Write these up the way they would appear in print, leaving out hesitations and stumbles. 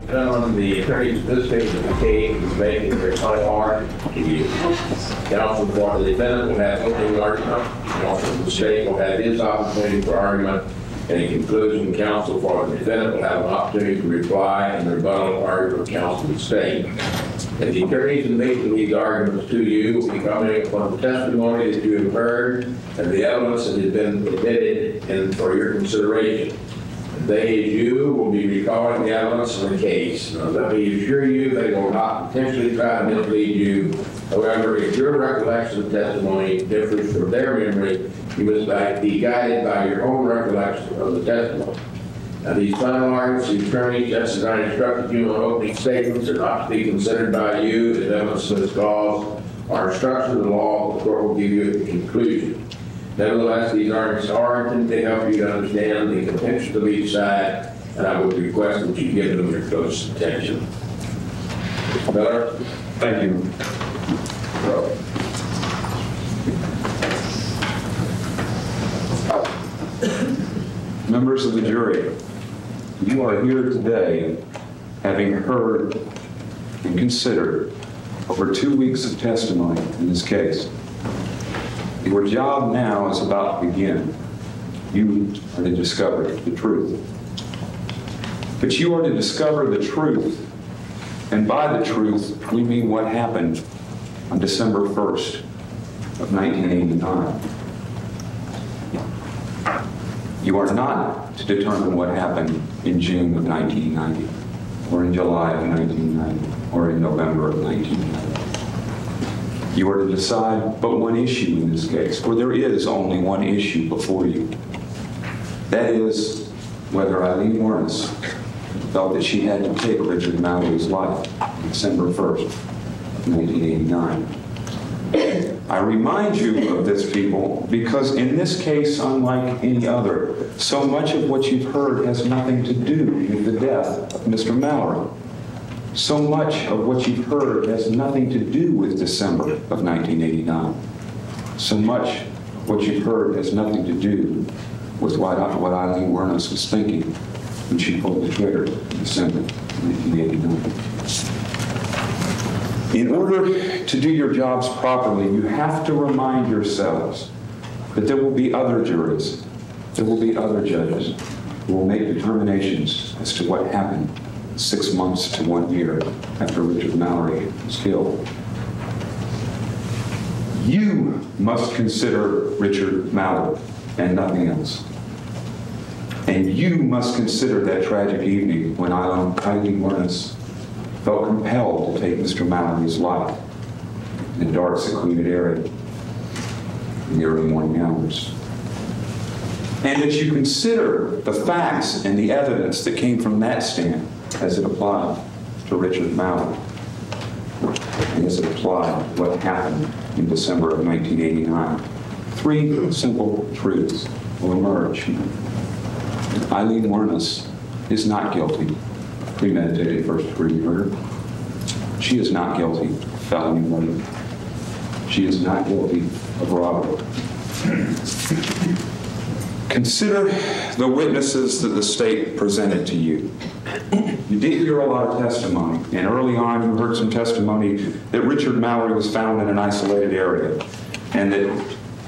Gentlemen, the attorneys in this case of the case is making their time hard. The counsel for the defendant will have opening argument. Counsel for the state will have his opportunity for argument. And in conclusion, counsel for the defendant will have an opportunity to reply and rebuttal argument of counsel for the state. And the attorneys in making these arguments to you will be coming upon the testimony that you have heard and the evidence that has been admitted and for your consideration. They, as you, will be recalling the evidence in the case. Now, let me assure you they will not intentionally try to mislead you. However, if your recollection of testimony differs from their memory, you must be guided by your own recollection of the testimony. Now, these final arguments, the attorney, just as I instructed you on opening statements, are not to be considered by you as evidence of this cause or instruction of the law. The court will give you at the conclusion. Nevertheless, these arguments are intended to help you to understand the contention of each side, and I would request that you give them your close attention. Mr. Miller? Thank you. Members of the jury, you are here today having heard and considered over 2 weeks of testimony in this case. Your job now is about to begin. You are to discover the truth. But you are to discover the truth, and by the truth, we mean what happened on December 1st of 1989. You are not to determine what happened in June of 1990, or in July of 1990, or in November of 1990. You are to decide but one issue in this case, for there is only one issue before you. That is whether Aileen Wuornos felt that she had to take Richard Mallory's life on December 1st of 1989. I remind you of this, people, because in this case, unlike any other, so much of what you've heard has nothing to do with the death of Mr. Mallory. So much of what you've heard has nothing to do with December of 1989. So much of what you've heard has nothing to do with what Aileen Wuornos was thinking when she pulled the trigger in December of 1989. In order to do your jobs properly, you have to remind yourselves that there will be other juries, there will be other judges who will make determinations as to what happened 6 months to 1 year after Richard Mallory was killed. You must consider Richard Mallory and nothing else. And you must consider that tragic evening when Aileen Wuornos felt compelled to take Mr. Mallory's life in a dark, secluded area in the early morning hours. And that you consider the facts and the evidence that came from that stand as it applied to Richard Mallory, and as it applied to what happened in December of 1989. 3 simple truths will emerge. Aileen Wuornos is not guilty of premeditated first-degree murder. She is not guilty of felony murder. She is not guilty of robbery. Consider the witnesses that the state presented to you. You did hear a lot of testimony, and early on you heard some testimony that Richard Mallory was found in an isolated area, and that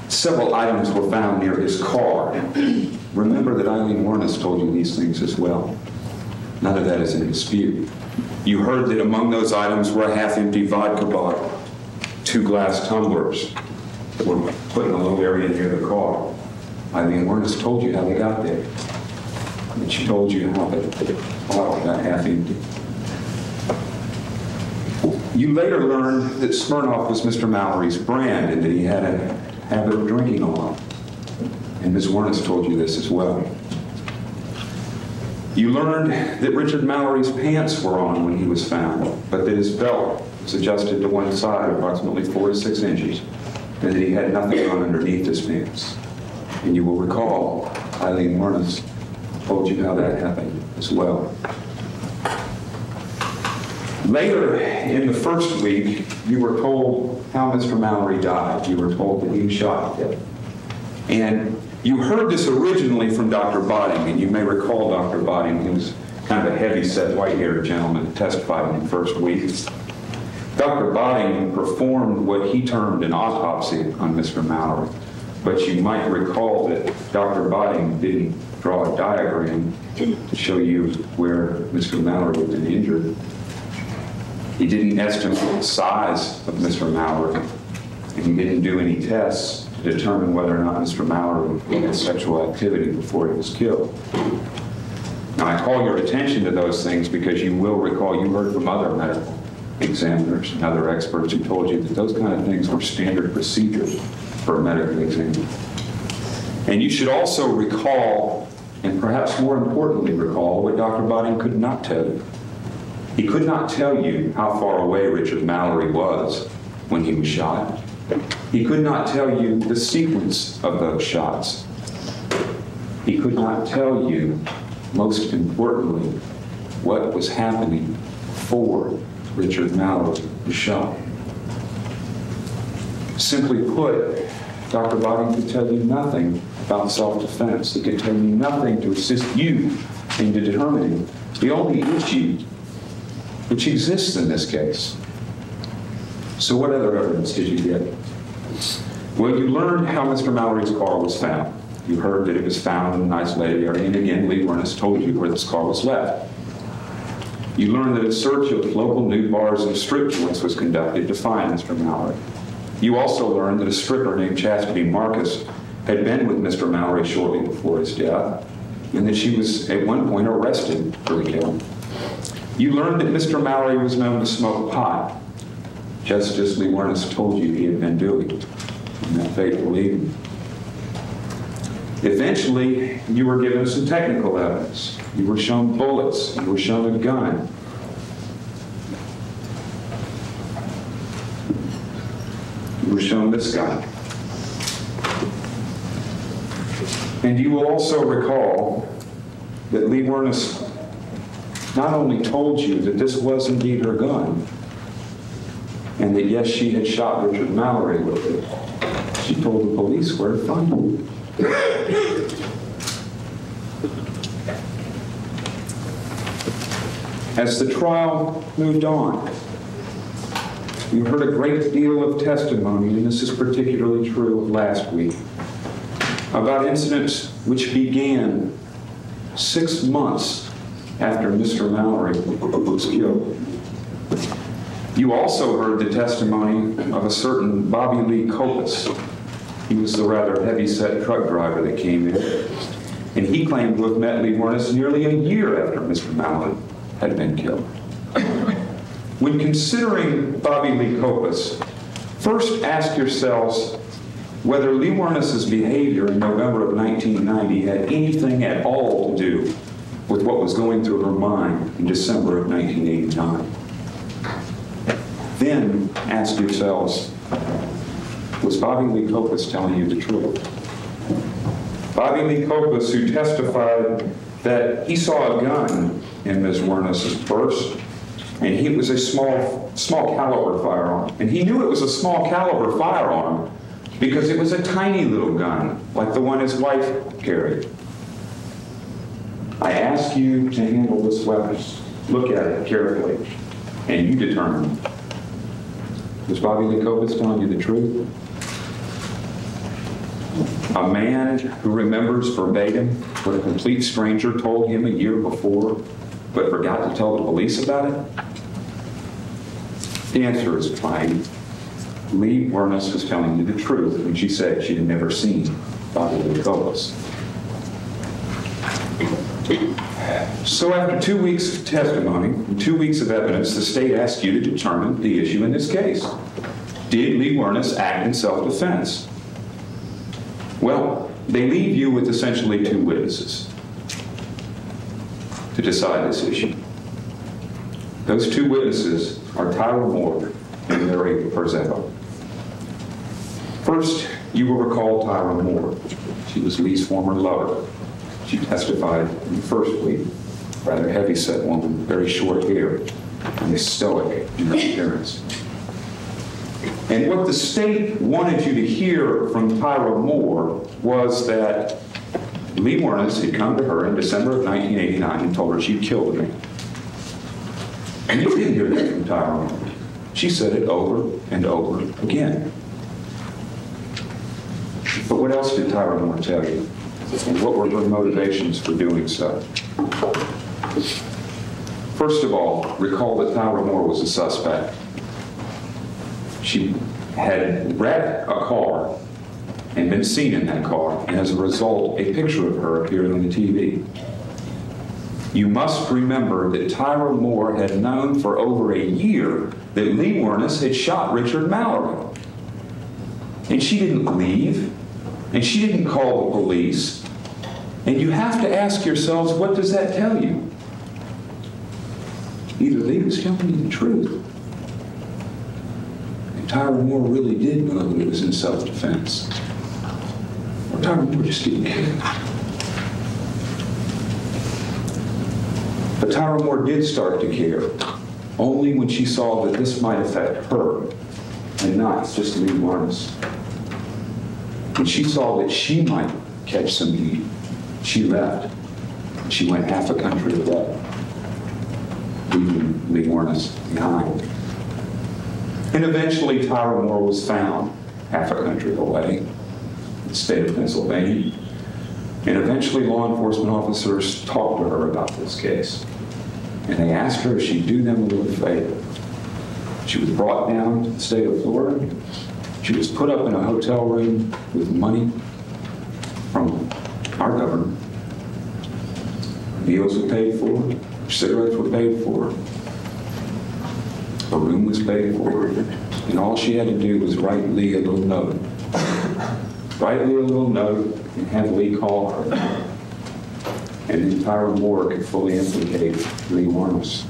several items were found near his car. Remember that Aileen Wuornos told you these things as well. None of that is in dispute. You heard that among those items were a half-empty vodka bottle, 2 glass tumblers that were put in a little area near the car. Aileen Wuornos told you how they got there. And she told you how the bottle got half-empty. You later learned that Smirnoff was Mr. Mallory's brand and that he had a habit of drinking a lot. And Ms. Wuornos told you this as well. You learned that Richard Mallory's pants were on when he was found, but that his belt was adjusted to one side approximately 4 to 6 inches, and that he had nothing on underneath his pants. And you will recall Aileen Wuornos told you how that happened as well. Later in the first week, you were told how Mr. Mallory died. You were told that he was shot to death. And you heard this originally from Dr. Botting, and you may recall Dr. Botting. He was kind of a heavy-set, white-haired gentleman who testified in the first week. Dr. Botting performed what he termed an autopsy on Mr. Mallory, but you might recall that Dr. Botting didn't draw a diagram to show you where Mr. Mallory had been injured. He didn't estimate the size of Mr. Mallory, and he didn't do any tests to determine whether or not Mr. Mallory had sexual activity before he was killed. Now, I call your attention to those things because you will recall you heard from other medical examiners and other experts who told you that those kind of things were standard procedures for a medical examiner. And you should also recall, and perhaps more importantly recall, what Dr. Botting could not tell you. He could not tell you how far away Richard Mallory was when he was shot. He could not tell you the sequence of those shots. He could not tell you, most importantly, what was happening before Richard Mallory was shot. Simply put, Dr. Botting could tell you nothing about self-defense. He could tell you nothing to assist you in determining the only issue which exists in this case. So what other evidence did you get? Well, you learned how Mr. Mallory's car was found. You heard that it was found in an isolated area, and again, Lee Wuornos told you where this car was left. You learned that a search of local nude bars and strip joints was conducted to find Mr. Mallory. You also learned that a stripper named Chastity Marcus had been with Mr. Mallory shortly before his death, and that she was at one point arrested for the killing. You learned that Mr. Mallory was known to smoke pot, just as Lee Wuornos told you he had been doing in that fateful evening. Eventually, you were given some technical evidence. You were shown bullets. You were shown a gun. You were shown this gun. And you will also recall that Lee Wuornos not only told you that this was indeed her gun, and that yes, she had shot Richard Mallory with it, she told the police where to find him. As the trial moved on, you heard a great deal of testimony, and this is particularly true of last week, about incidents which began 6 months after Mr. Mallory was killed. You also heard the testimony of a certain Bobby Lee Copus. He was the rather heavy-set truck driver that came in, and he claimed to have met Lee Wuornos nearly a year after Mr. Mallory had been killed. When considering Bobby Lee Copus, first ask yourselves whether Lee Wuornos' behavior in November of 1990 had anything at all to do with what was going through her mind in December of 1989. Then ask yourselves, was Bobby Lee Copus telling you the truth? Bobby Lee Copus, who testified that he saw a gun in Ms. Wuornos' purse, and it was a small caliber firearm. And he knew it was a small caliber firearm because it was a tiny little gun, like the one his wife carried. I ask you to handle this weapon. Look at it carefully, and you determine, was Bobby Lee Copus telling you the truth? A man who remembers verbatim what a complete stranger told him a year before, but forgot to tell the police about it? The answer is plain. Lee Wuornos was telling you the truth when she said she had never seen Bobby Lee Copus. So after 2 weeks of testimony and 2 weeks of evidence, the state asked you to determine the issue in this case. Did Lee Wuornos act in self-defense? Well, they leave you with essentially 2 witnesses to decide this issue. Those 2 witnesses are Tyra Moore and Mary Perzetto. First, you will recall Tyra Moore. She was Lee's former lover. She testified in the first week. Rather heavy-set woman, very short hair, and stoic in her appearance. And what the state wanted you to hear from Tyra Moore was that Lee Wuornos had come to her in December of 1989 and told her she'd killed a man. And you didn't hear that from Tyra Moore. She said it over and over again. But what else did Tyra Moore tell you? And what were her motivations for doing so? First of all, recall that Tyra Moore was a suspect. She had wrecked a car and been seen in that car, and as a result, a picture of her appeared on the TV. You must remember that Tyra Moore had known for over a year that Lee Wuornos had shot Richard Mallory. And she didn't leave, and she didn't call the police. And you have to ask yourselves, what does that tell you? Either Lee was telling you the truth, and Tyra Moore really did know that it was in self-defense, or Tyra Moore just didn't care. But Tyra Moore did start to care, only when she saw that this might affect her, and not just Lee Wuornos. When she saw that she might catch some heat, she left. She went half a country away, leaving Lee Wuornos behind. And eventually Tyra Moore was found half a country away, in the state of Pennsylvania. And eventually law enforcement officers talked to her about this case. And they asked her if she'd do them a little favor. She was brought down to the state of Florida. She was put up in a hotel room with money from our government. Meals were paid for, cigarettes were paid for, a room was paid for, and all she had to do was write Lee a little note. Write Lee a little note and have Lee call her. And then Tyra Moore could fully implicate Lee Wuornos.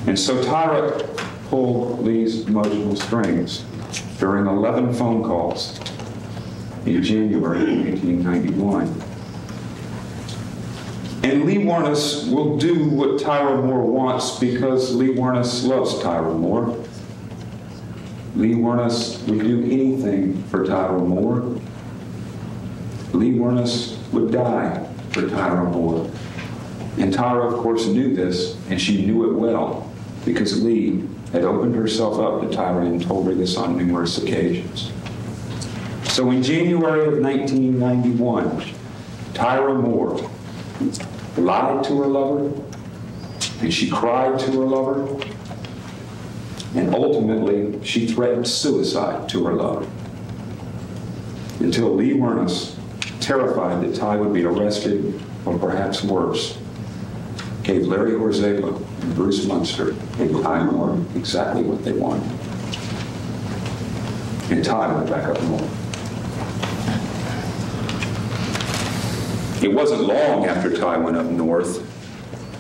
And so Tyra pulled Lee's emotional strings during 11 phone calls in January 1991. And Lee Wuornos will do what Tyra Moore wants because Lee Wuornos loves Tyra Moore. Lee Wuornos would do anything for Tyra Moore. Lee Wuornos would die for Tyra Moore. And Tyra, of course, knew this, and she knew it well, because Lee had opened herself up to Tyra and told her this on numerous occasions. So in January of 1991, Tyra Moore lied to her lover, and she cried to her lover, and ultimately she threatened suicide to her lover. Until Lee Wuornos, terrified that Ty would be arrested, or perhaps worse, gave Larry Horzabla and Bruce Munster and Ty Moore exactly what they wanted. And Ty went back up north. It wasn't long after Ty went up north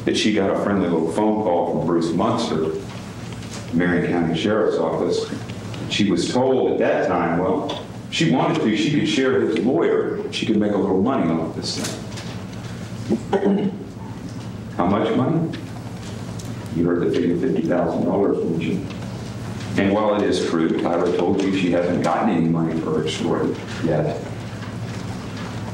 that she got a friendly little phone call from Bruce Munster, Marion County Sheriff's Office. She was told at that time, well, if she wanted to, she could share his lawyer. She could make a little money off this thing. How much money? You heard the figure $50,000, didn't you? And while it is true, Tyra told you she hasn't gotten any money for her story yet,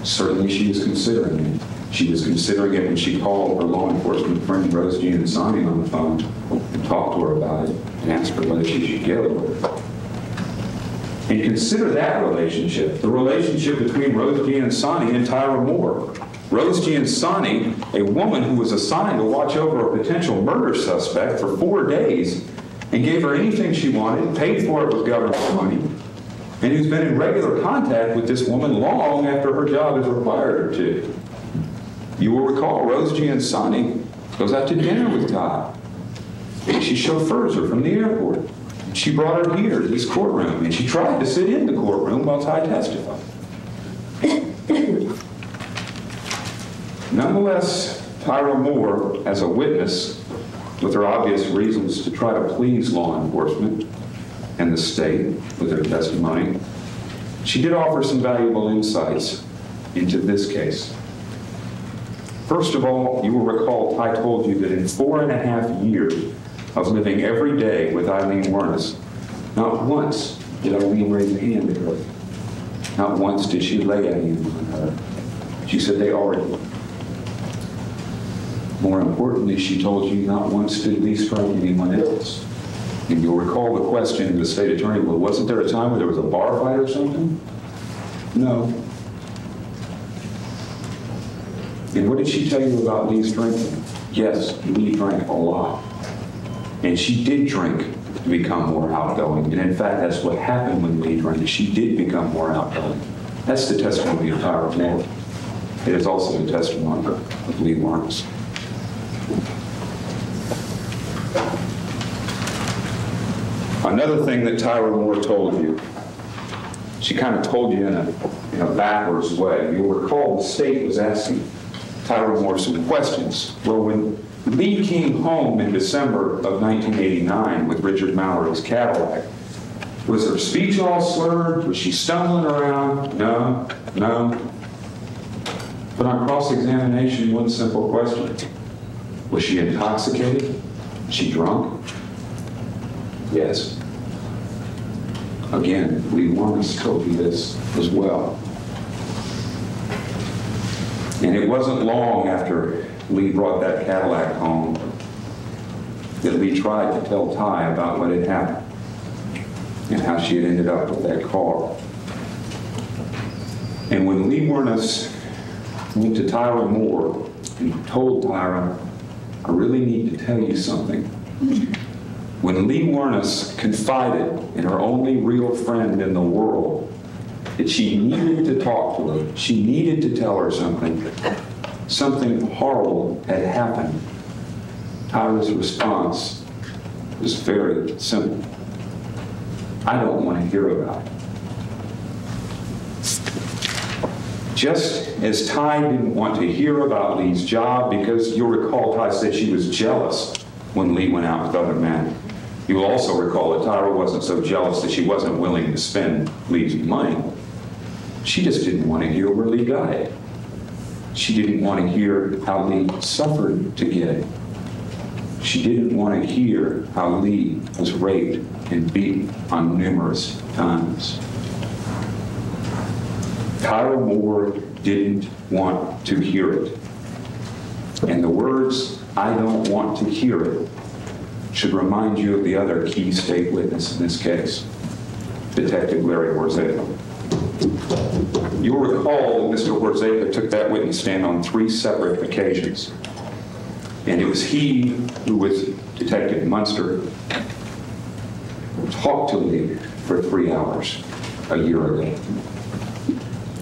certainly she is considering it. She was considering it when she called her law enforcement friend Rose Giannisani on the phone and talked to her about it and asked her whether she should get it. And consider that relationship, the relationship between Rose Giannisani and Tyra Moore. Rose Giannisani, a woman who was assigned to watch over a potential murder suspect for 4 days and gave her anything she wanted, paid for it with government money, and who's been in regular contact with this woman long after her job has required her to. You will recall Rose Giannisani goes out to dinner with Ty. She chauffeurs her from the airport. She brought her here to this courtroom, and she tried to sit in the courtroom while Ty testified. Nonetheless, Tyra Moore, as a witness, with her obvious reasons to try to please law enforcement and the state with her testimony, she did offer some valuable insights into this case. First of all, you will recall Ty told you that in 4.5 years of living every day with Aileen Wuornos, not once did Aileen raise a hand at her. Not once did she lay a hand on her. She said they argued. More importantly, she told you not once did Lee strike anyone else. And you'll recall the question of the state attorney, well, wasn't there a time where there was a bar fight or something? No. And what did she tell you about Lee's drinking? Yes, Lee drank a lot. And she did drink to become more outgoing. And in fact, that's what happened when Lee drank. She did become more outgoing. That's the testimony of Tyra Moore. It is also the testimony of Lee Wuornos. Another thing that Tyra Moore told you, she kind of told you in a backwards way. You'll recall the state was asking Tyra Moore some questions. Well, when Lee came home in December of 1989 with Richard Mallory's Cadillac, was her speech all slurred? Was she stumbling around? No. But on cross-examination, one simple question. Was she intoxicated? Was she drunk? Yes. Again, Lee Wuornos told you this as well. And it wasn't long after Lee brought that Cadillac home that Lee tried to tell Ty about what had happened and how she had ended up with that car. And when Lee Wuornos went to Tyra Moore and told Tyra, I really need to tell you something. When Lee Wuornos confided in her only real friend in the world that she needed to talk to her, she needed to tell her something horrible had happened, Tyra's response was very simple. I don't want to hear about it. Just as Ty didn't want to hear about Lee's job, because you'll recall Ty said she was jealous when Lee went out with other men. You will also recall that Tyra wasn't so jealous that she wasn't willing to spend Lee's money. She just didn't want to hear where Lee got it. She didn't want to hear how Lee suffered to get it. She didn't want to hear how Lee was raped and beaten on numerous times. Tyra Moore didn't want to hear it. And the words, I don't want to hear it, should remind you of the other key state witness in this case, Detective Larry Horzepa. You'll recall that Mr. Horzepa took that witness stand on 3 separate occasions. And it was he who, with Detective Munster, talked to Lee for 3 hours a year ago.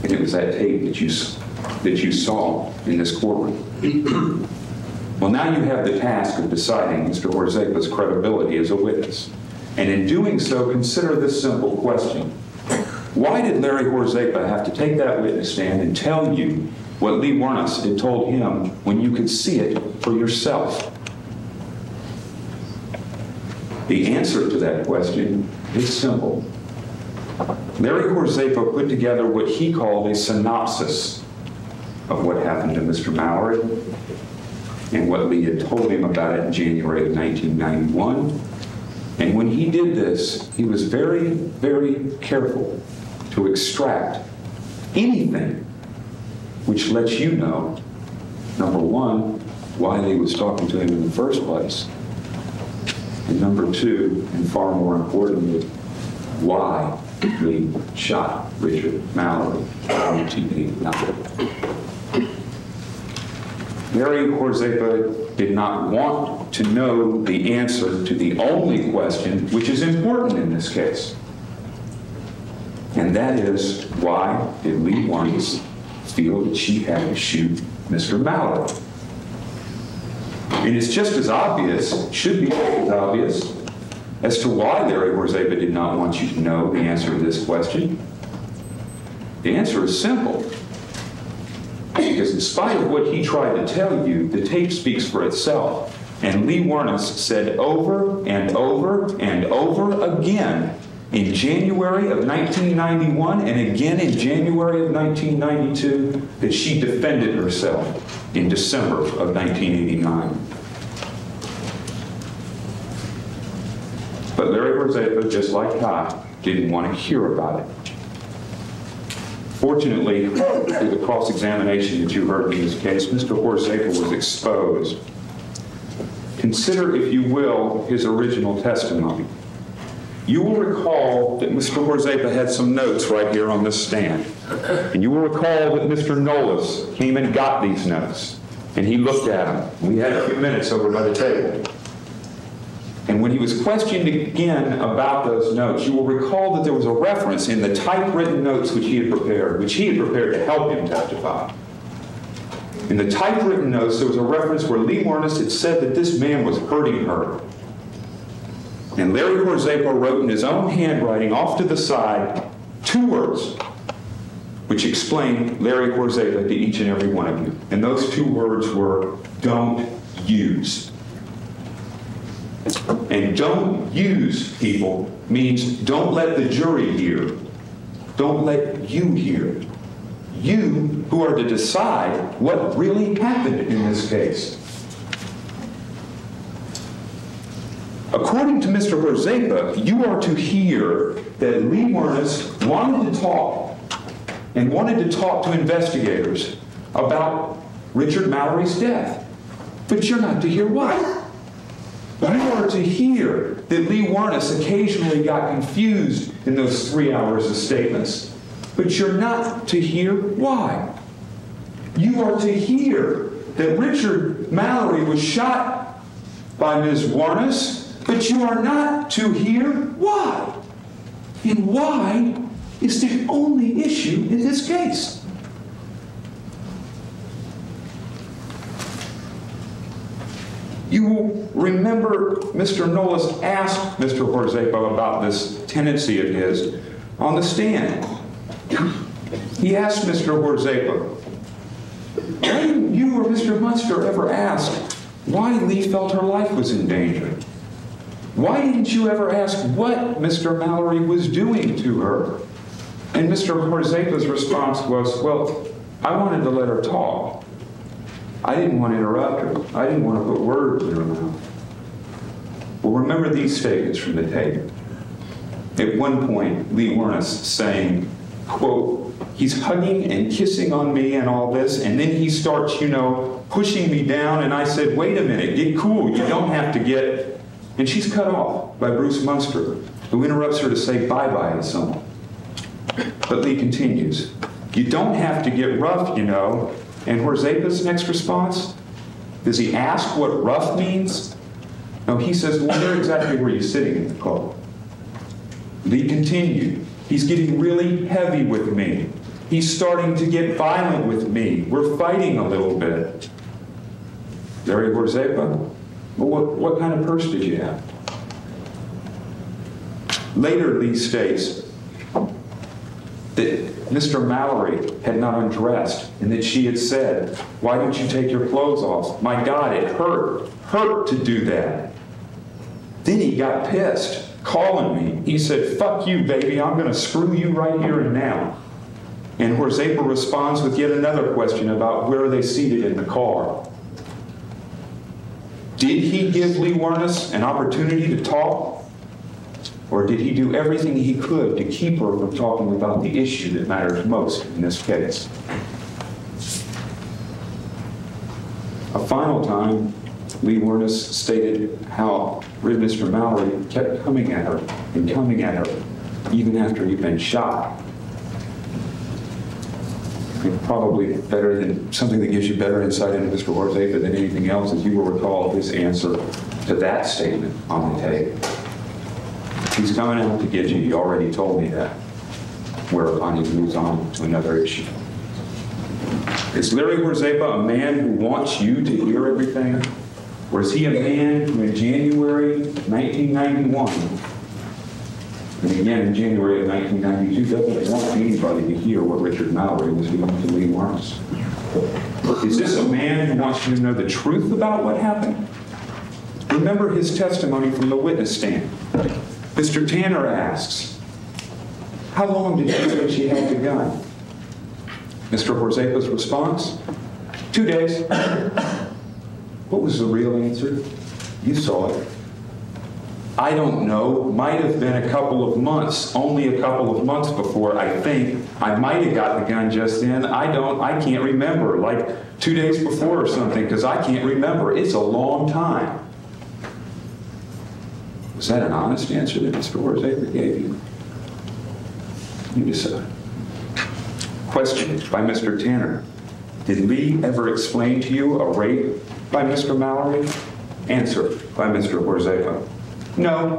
And it was that tape that you saw in this courtroom. Well, now you have the task of deciding Mr. Horzepa's credibility as a witness. And in doing so, consider this simple question. Why did Larry Horzepa have to take that witness stand and tell you what Lee Wuornos had told him when you could see it for yourself? The answer to that question is simple. Larry Horzepa put together what he called a synopsis of what happened to Mr. Mallory and what Lee had told him about it in January of 1991. And when he did this, he was very, very careful to extract anything which lets you know, number one, why Lee was talking to him in the first place, and number two, and far more importantly, why Lee shot Richard Mallory in 1989. Larry Horzepa did not want to know the answer to the only question which is important in this case. And that is, why did Lee Wuornos feel that she had to shoot Mr. Mallory? And it's just as obvious, should be as obvious, as to why Larry Horzepa did not want you to know the answer to this question. The answer is simple. Because in spite of what he tried to tell you, the tape speaks for itself. And Lee Wuornos said over and over and over again in January of 1991 and again in January of 1992 that she defended herself in December of 1989. But Larry Horzepa, just like Ty, didn't want to hear about it. Fortunately, through the cross-examination that you heard in this case, Mr. Horzepa was exposed. Consider, if you will, his original testimony. You will recall that Mr. Horzepa had some notes right here on this stand. And you will recall that Mr. Nolas came and got these notes. And he looked at them. We had a few minutes over by the table. And when he was questioned again about those notes, you will recall that there was a reference in the typewritten notes which he had prepared to help him testify. In the typewritten notes, there was a reference where Lee Wuornos had said that this man was hurting her. And Larry Horzepa wrote in his own handwriting off to the side 2 words which explained Larry Horzepa to each and every one of you. And those 2 words were, don't use. And don't use, people, means don't let the jury hear. Don't let you hear. You who are to decide what really happened in this case. According to Mr. Horzepa, you are to hear that Lee Wuornos wanted to talk to investigators about Richard Mallory's death. But you're not to hear why. You are to hear that Lee Wuornos occasionally got confused in those 3 hours of statements. But you're not to hear why. You are to hear that Richard Mallory was shot by Ms. Wuornos, but you are not to hear why. And why is the only issue in this case. You will remember Mr. Nolas asked Mr. Horzepa about this tendency of his on the stand. He asked Mr. Horzepa, why didn't you or Mr. Munster ever ask why Lee felt her life was in danger? Why didn't you ever ask what Mr. Mallory was doing to her? And Mr. Horzepa's response was, well, I wanted to let her talk. I didn't want to interrupt her. I didn't want to put words in her mouth. Well, remember these statements from the tape. At one point, Lee Wuornos saying, quote, he's hugging and kissing on me and all this, and then he starts, pushing me down, and I said, wait a minute, get cool, you don't have to get... And she's cut off by Bruce Munster, who interrupts her to say bye-bye to someone. But Lee continues, you don't have to get rough, And Horzepa's next response, does he ask what rough means? No, he says, well, where exactly were you sitting in the car? Lee continued, he's getting really heavy with me. He's starting to get violent with me. We're fighting a little bit. Larry Horzepa, well, what kind of purse did you have? Later, Lee states that Mr. Mallory had not undressed and that she had said, why don't you take your clothes off? My God, it hurt to do that. Then he got pissed, calling me. He said, fuck you, baby, I'm going to screw you right here and now. And Horzepa responds with yet another question about where are they seated in the car. Did he give Lee Wuornos an opportunity to talk? Or did he do everything he could to keep her from talking about the issue that matters most in this case? A final time, Lee Wuornos stated how Mr. Mallory kept coming at her, even after he'd been shot. And probably better than something that gives you better insight into Mr. Horzepa than anything else, as you will recall his answer to that statement on the tape. He's coming out to get you. He already told me that. Whereupon he moves on to another issue. Is Larry Horzepa a man who wants you to hear everything? Or is he a man who in January 1991, and again in January of 1992, doesn't want anybody to hear what Richard Mallory was doing to Lee Wuornos? Is this a man who wants you to know the truth about what happened? Remember his testimony from the witness stand. Mr. Tanner asks, how long did she say she had the gun? Mr. Horzepa's response, 2 days. What was the real answer? You saw it. I don't know. Might have been a couple of months, only a couple of months before, I think. I might have got the gun just then. I can't remember. Like 2 days before or something, because I can't remember. It's a long time. Was that an honest answer that Mr. Wuornos gave you? You decide. Question by Mr. Tanner. Did Lee ever explain to you a rape by Mr. Mallory? Answer by Mr. Wuornos. No.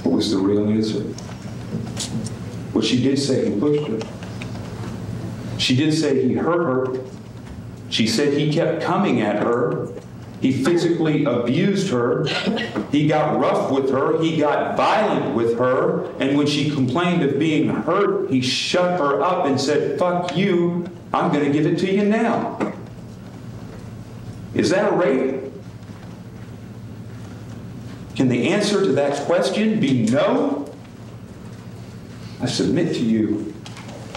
What was the real answer? Well, she did say he pushed her. She did say he hurt her. She said he kept coming at her. He physically abused her. He got rough with her. He got violent with her. And when she complained of being hurt, he shut her up and said, "Fuck you, I'm going to give it to you now." Is that a rape? Can the answer to that question be no? I submit to you,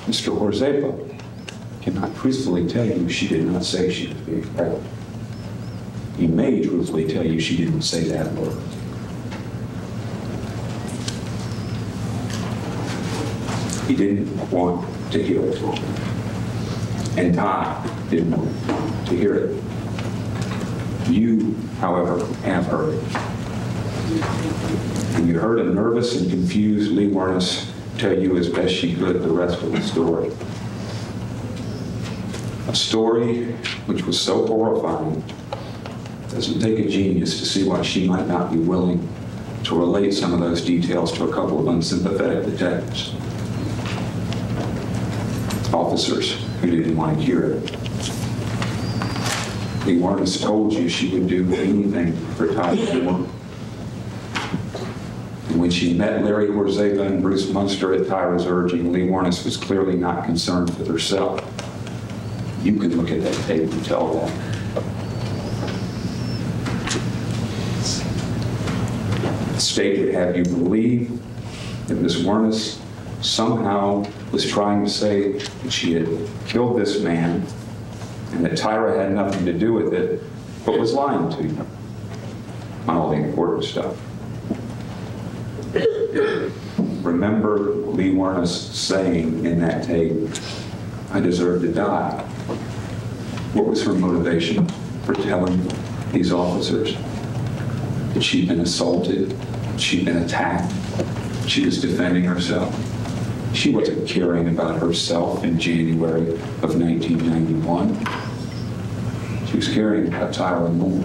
Mr. Wuornos cannot truthfully tell you she did not say she was being raped. He may truthfully tell you she didn't say that word. He didn't want to hear it. And Ty didn't want to hear it. You, however, have heard it. And you heard a nervous and confused Lee Wuornos tell you as best she could the rest of the story. A story which was so horrifying, it doesn't take a genius to see why she might not be willing to relate some of those details to a couple of unsympathetic detectives. Officers who didn't want to hear it. Lee Wuornos told you she would do anything for Ty Moore. And when she met Larry Wuornos and Bruce Munster at Tyra's urging, Lee Wuornos was clearly not concerned with herself. You can look at that tape and tell that. The state would have you believe that Ms. Wuornos somehow was trying to say that she had killed this man and that Tyra had nothing to do with it, but was lying to you on all the important stuff. Remember Lee Wuornos saying in that tape, "I deserve to die." What was her motivation for telling these officers that she'd been assaulted, she'd been attacked, she was defending herself? She wasn't caring about herself in January of 1991. She was caring about Tyra Moore.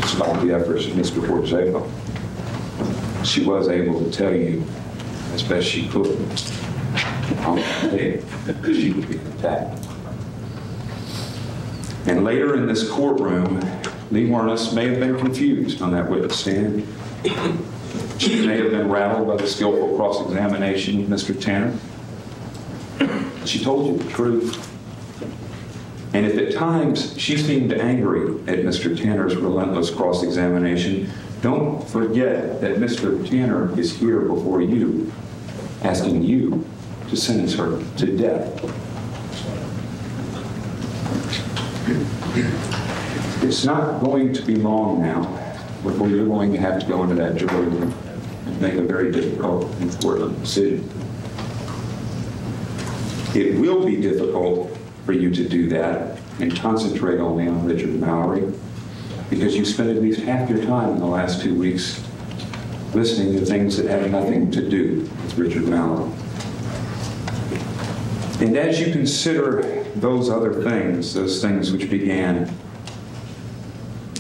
Despite the efforts of Mr. Wuornos, she was able to tell you as best she could on the day that she would be attacked. And later in this courtroom, Lee Wuornos may have been confused on that witness stand. She may have been rattled by the skillful cross-examination of Mr. Tanner. She told you the truth. And if at times she seemed angry at Mr. Tanner's relentless cross-examination, don't forget that Mr. Tanner is here before you, asking you to sentence her to death. It's not going to be long now before you're going to have to go into that jury room and make a very difficult and important decision. It will be difficult for you to do that and concentrate only on Richard Mallory, because you spent at least half your time in the last 2 weeks listening to things that have nothing to do with Richard Mallory. And as you consider those other things, those things which began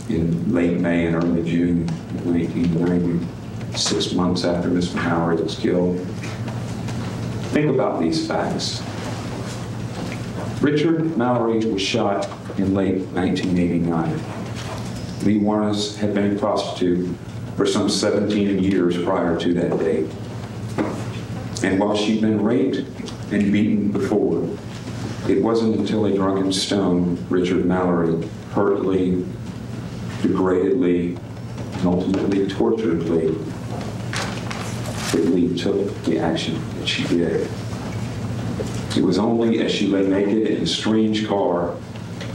in late May and early June of 1990, 6 months after Mr. Mallory was killed, think about these facts. Richard Mallory was shot in late 1989. Lee Wuornos had been a prostitute for some 17 years prior to that date. And while she'd been raped and beaten before, it wasn't until a drunken stone, Richard Mallory, hurt Lee, degraded Lee, and ultimately tortured Lee, that Lee took the action that she did. It was only as she lay naked in a strange car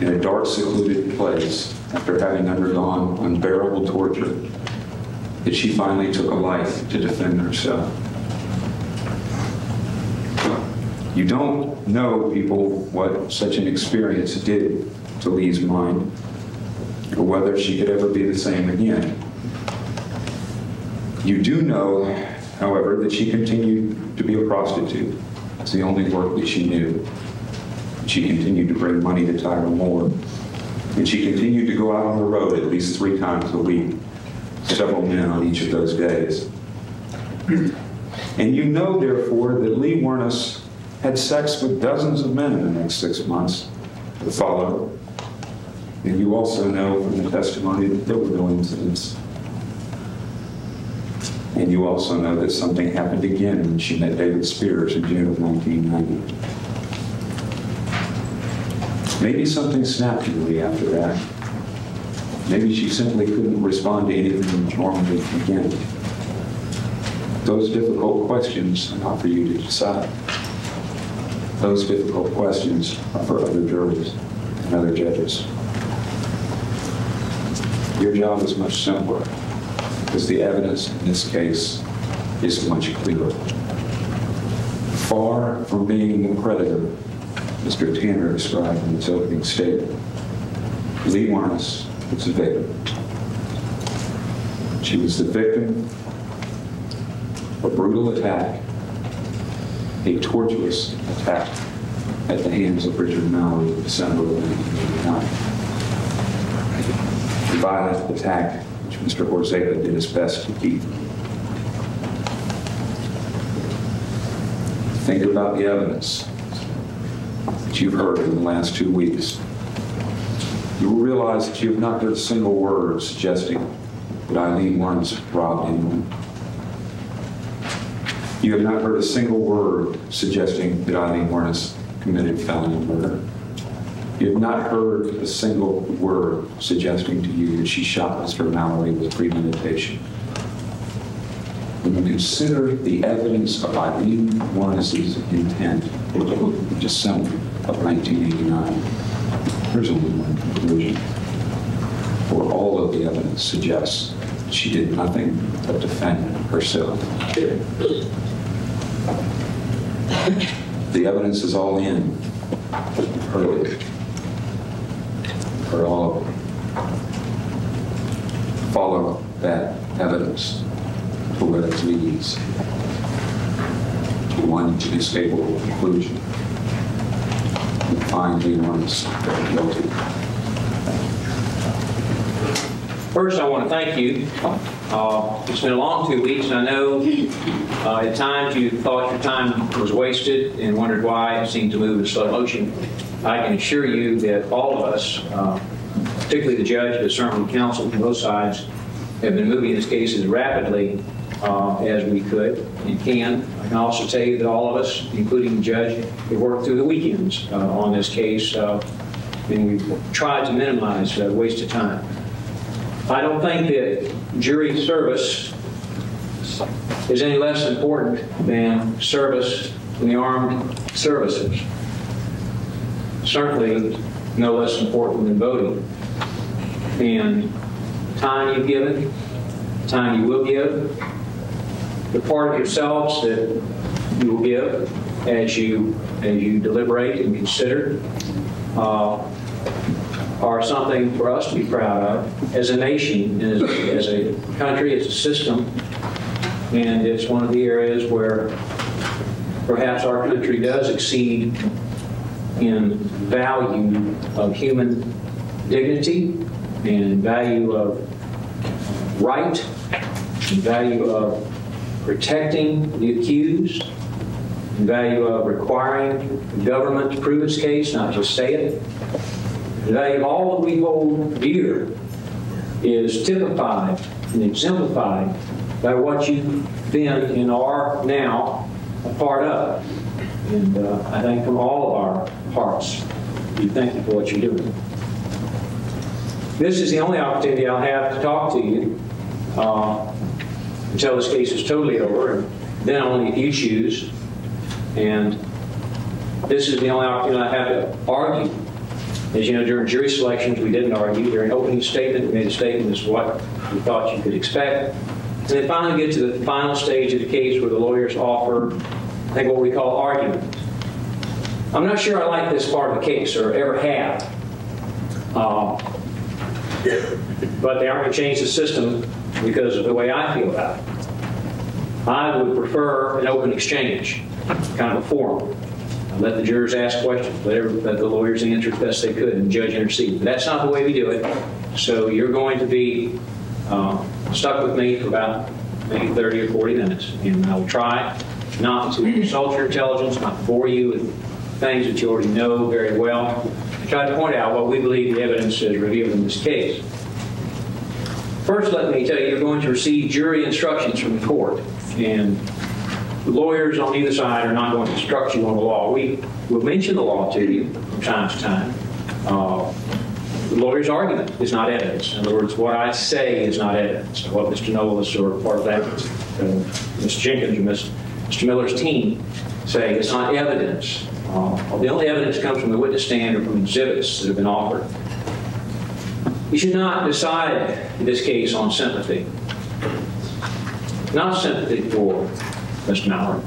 in a dark, secluded place after having undergone unbearable torture, that she finally took a life to defend herself. You don't know, people, what such an experience did to Lee's mind, or whether she could ever be the same again. You do know, however, that she continued to be a prostitute. It's the only work that she knew. She continued to bring money to Tyler Moore. And she continued to go out on the road at least 3 times a week, several men on each of those days. And you know, therefore, that Lee Wuornos had sex with dozens of men in the next 6 months to follow. And you also know from the testimony that there were no incidents. And you also know that something happened again when she met David Spears in June of 1990. Maybe something snapped in Lee after that. Maybe she simply couldn't respond to anything normally again. Those difficult questions are not for you to decide. Those difficult questions are for other juries and other judges. Your job is much simpler, because the evidence in this case is much clearer. Far from being the predator Mr. Tanner described in his opening statement, Lee Wuornos was the victim. She was the victim of a brutal attack, a torturous attack at the hands of Richard Mallory in December of 1989. A violent attack which Mr. Horzeva did his best to keep. Think about the evidence that you've heard in the last 2 weeks. You will realize that you have not heard a single word suggesting that Aileen Wuornos robbed anyone. You have not heard a single word suggesting that Aileen Wuornos committed felony murder. You have not heard a single word suggesting to you that she shot Mr. Mallory with premeditation. When you consider the evidence of Aileen Wuornos' intent in December of 1989, there's only one conclusion. For all of the evidence suggests she did nothing but defend herself. The evidence is all in. You've heard it. You've heard all of it. Follow that evidence to where it leads to one inescapable conclusion. And find Lee Wuornos guilty. First, I want to thank you. It's been a long 2 weeks, and I know at times you thought your time was wasted and wondered why it seemed to move in slow motion. I can assure you that all of us, particularly the judge, but certainly counsel from both sides, have been moving this case as rapidly as we could and can. I can also tell you that all of us, including the judge, have worked through the weekends on this case, and we've tried to minimize waste of time. I don't think that jury service is any less important than service in the armed services. Certainly no less important than voting. And time you've given, time you will give, the part of yourselves that you will give as you deliberate and consider are something for us to be proud of as a nation, as a country, as a system. And it's one of the areas where perhaps our country does exceed in value of human dignity and value of right and value of protecting the accused and value of requiring the government to prove its case, not just say it. The value of all that we hold dear is typified and exemplified by what you've been and are now a part of. And I think from all of our hearts, we thank you for what you're doing. This is the only opportunity I'll have to talk to you until this case is totally over, and then only if you choose. And this is the only opportunity I have to argue As you know, during jury selections, we didn't argue. During opening statement, we made a statement as to what we thought you could expect. And then finally get to the final stage of the case where the lawyers offer, I think, what we call argument. I'm not sure I like this part of the case, or ever have. But they aren't going to change the system because of the way I feel about it. I would prefer an open exchange, kind of a forum. Let the jurors ask questions, let the lawyers answer as best they could, and the judge intercede. But that's not the way we do it. So you're going to be stuck with me for about maybe 30 or 40 minutes, and I will try not to insult your intelligence, not bore you with things that you already know very well. I try to point out what we believe the evidence has revealed in this case. First, let me tell you, you're going to receive jury instructions from the court, and the lawyers on either side are not going to instruct you on the law. We will mention the law to you from time to time. The lawyer's argument is not evidence. In other words, what I say is not evidence. What Mr. Nolas or part of that, Ms. Jenkins or Mr. Miller's team say is not evidence. The only evidence comes from the witness stand or from exhibits that have been offered. You should not decide in this case on sympathy. Not sympathy for Mr. Mallory,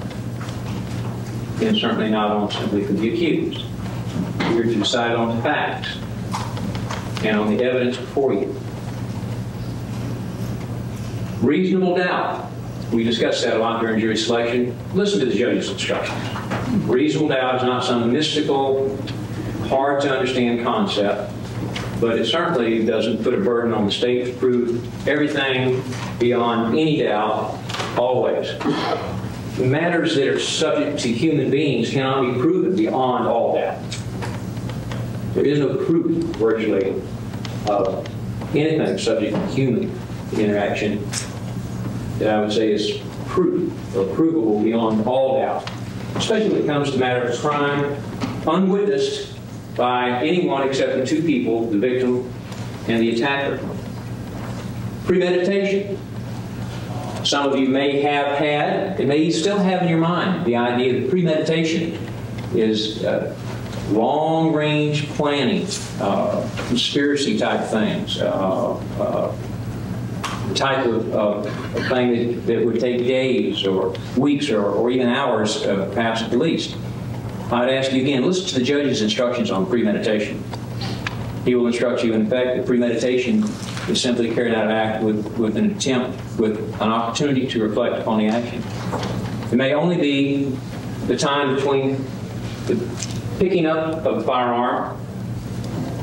and certainly not on sympathy for the accused. You're to decide on the facts and on the evidence before you. Reasonable doubt. We discussed that a lot during jury selection. Listen to the judge's instructions. Reasonable doubt is not some mystical, hard to understand concept, but it certainly doesn't put a burden on the state to prove everything beyond any doubt, always. Matters that are subject to human beings cannot be proven beyond all doubt. There is no proof, virtually, of anything subject to human interaction that I would say is proof or provable beyond all doubt, especially when it comes to matters of crime unwitnessed by anyone except the two people, the victim and the attacker. Premeditation. Some of you may have had, and may still have in your mind, the idea that premeditation is long-range planning, conspiracy-type things, type of thing that would take days or weeks or even hours, perhaps at the least. I'd ask you again, listen to the judge's instructions on premeditation. He will instruct you, in effect, that premeditation is simply carried out of act with an attempt, with an opportunity to reflect upon the action. It may only be the time between the picking up of the firearm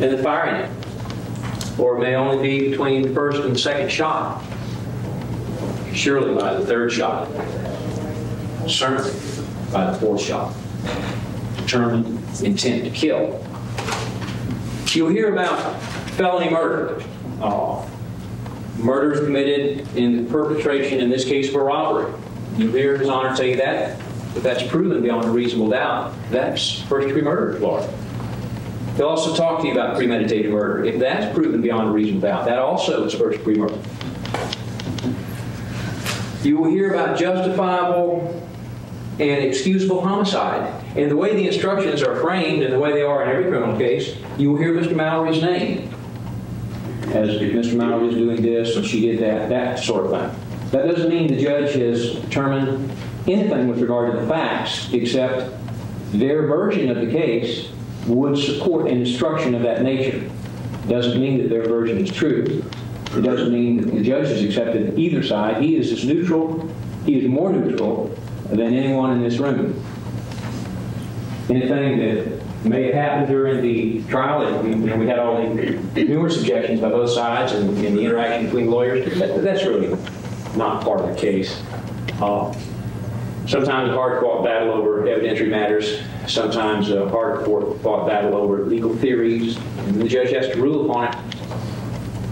and the firing it. Or it may only be between the first and the second shot. Surely by the third shot. Certainly by the fourth shot. Determined intent to kill. You'll hear about felony murder. Murder is committed in the perpetration, in this case, of a robbery. You'll hear His Honor say that. If that's proven beyond a reasonable doubt, that's first-degree murder in Florida. They'll also talk to you about premeditated murder. If that's proven beyond a reasonable doubt, that also is first-degree murder. You will hear about justifiable and excusable homicide. And the way the instructions are framed and the way they are in every criminal case, you will hear Mr. Mallory's name. As if Mr. Mallory is doing this and she did that, that sort of thing. That doesn't mean the judge has determined anything with regard to the facts, except their version of the case would support an instruction of that nature. It doesn't mean that their version is true. It doesn't mean that the judge has accepted either side. He is as neutral, he is more neutral than anyone in this room. Anything that may have happened during the trial, and we had all the numerous objections by both sides and the interaction between lawyers, that's really not part of the case. Sometimes a hard-fought battle over evidentiary matters, sometimes a hard-fought battle over legal theories, and the judge has to rule upon it.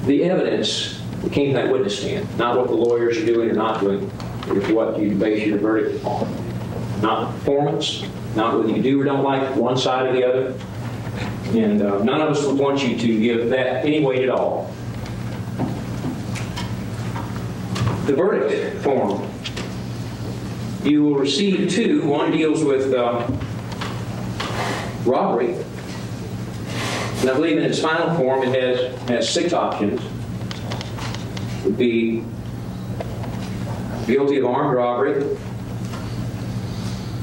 The evidence that came from that witness stand, not what the lawyers are doing or not doing, is what you base your verdict upon. Not performance, not whether you do or don't like one side or the other. And none of us would want you to give that any weight at all. The verdict form. You will receive two. One deals with robbery. And I believe in its final form it has 6 options. It would be guilty of armed robbery,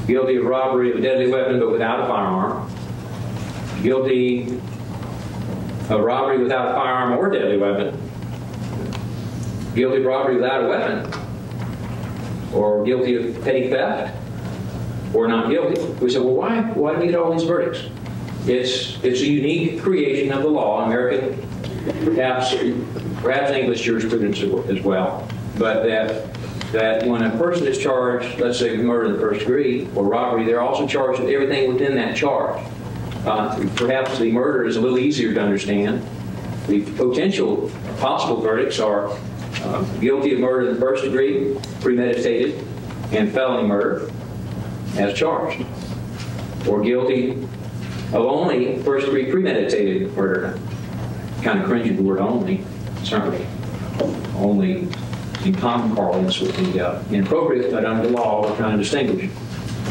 guilty of robbery of a deadly weapon but without a firearm, guilty of robbery without a firearm or deadly weapon, guilty of robbery without a weapon, or guilty of petty theft, or not guilty. We said, well, why do we get all these verdicts? It's a unique creation of the law, American, perhaps English jurisprudence as well, but that when a person is charged, let's say murder in the first degree or robbery, they're also charged with everything within that charge. Perhaps the murder is a little easier to understand. The possible verdicts are guilty of murder in the first degree, premeditated, and felony murder as charged, or guilty of only first degree premeditated murder. Kind of cringe at the word only, certainly only in common parlance would be inappropriate, but under the law we're trying to distinguish.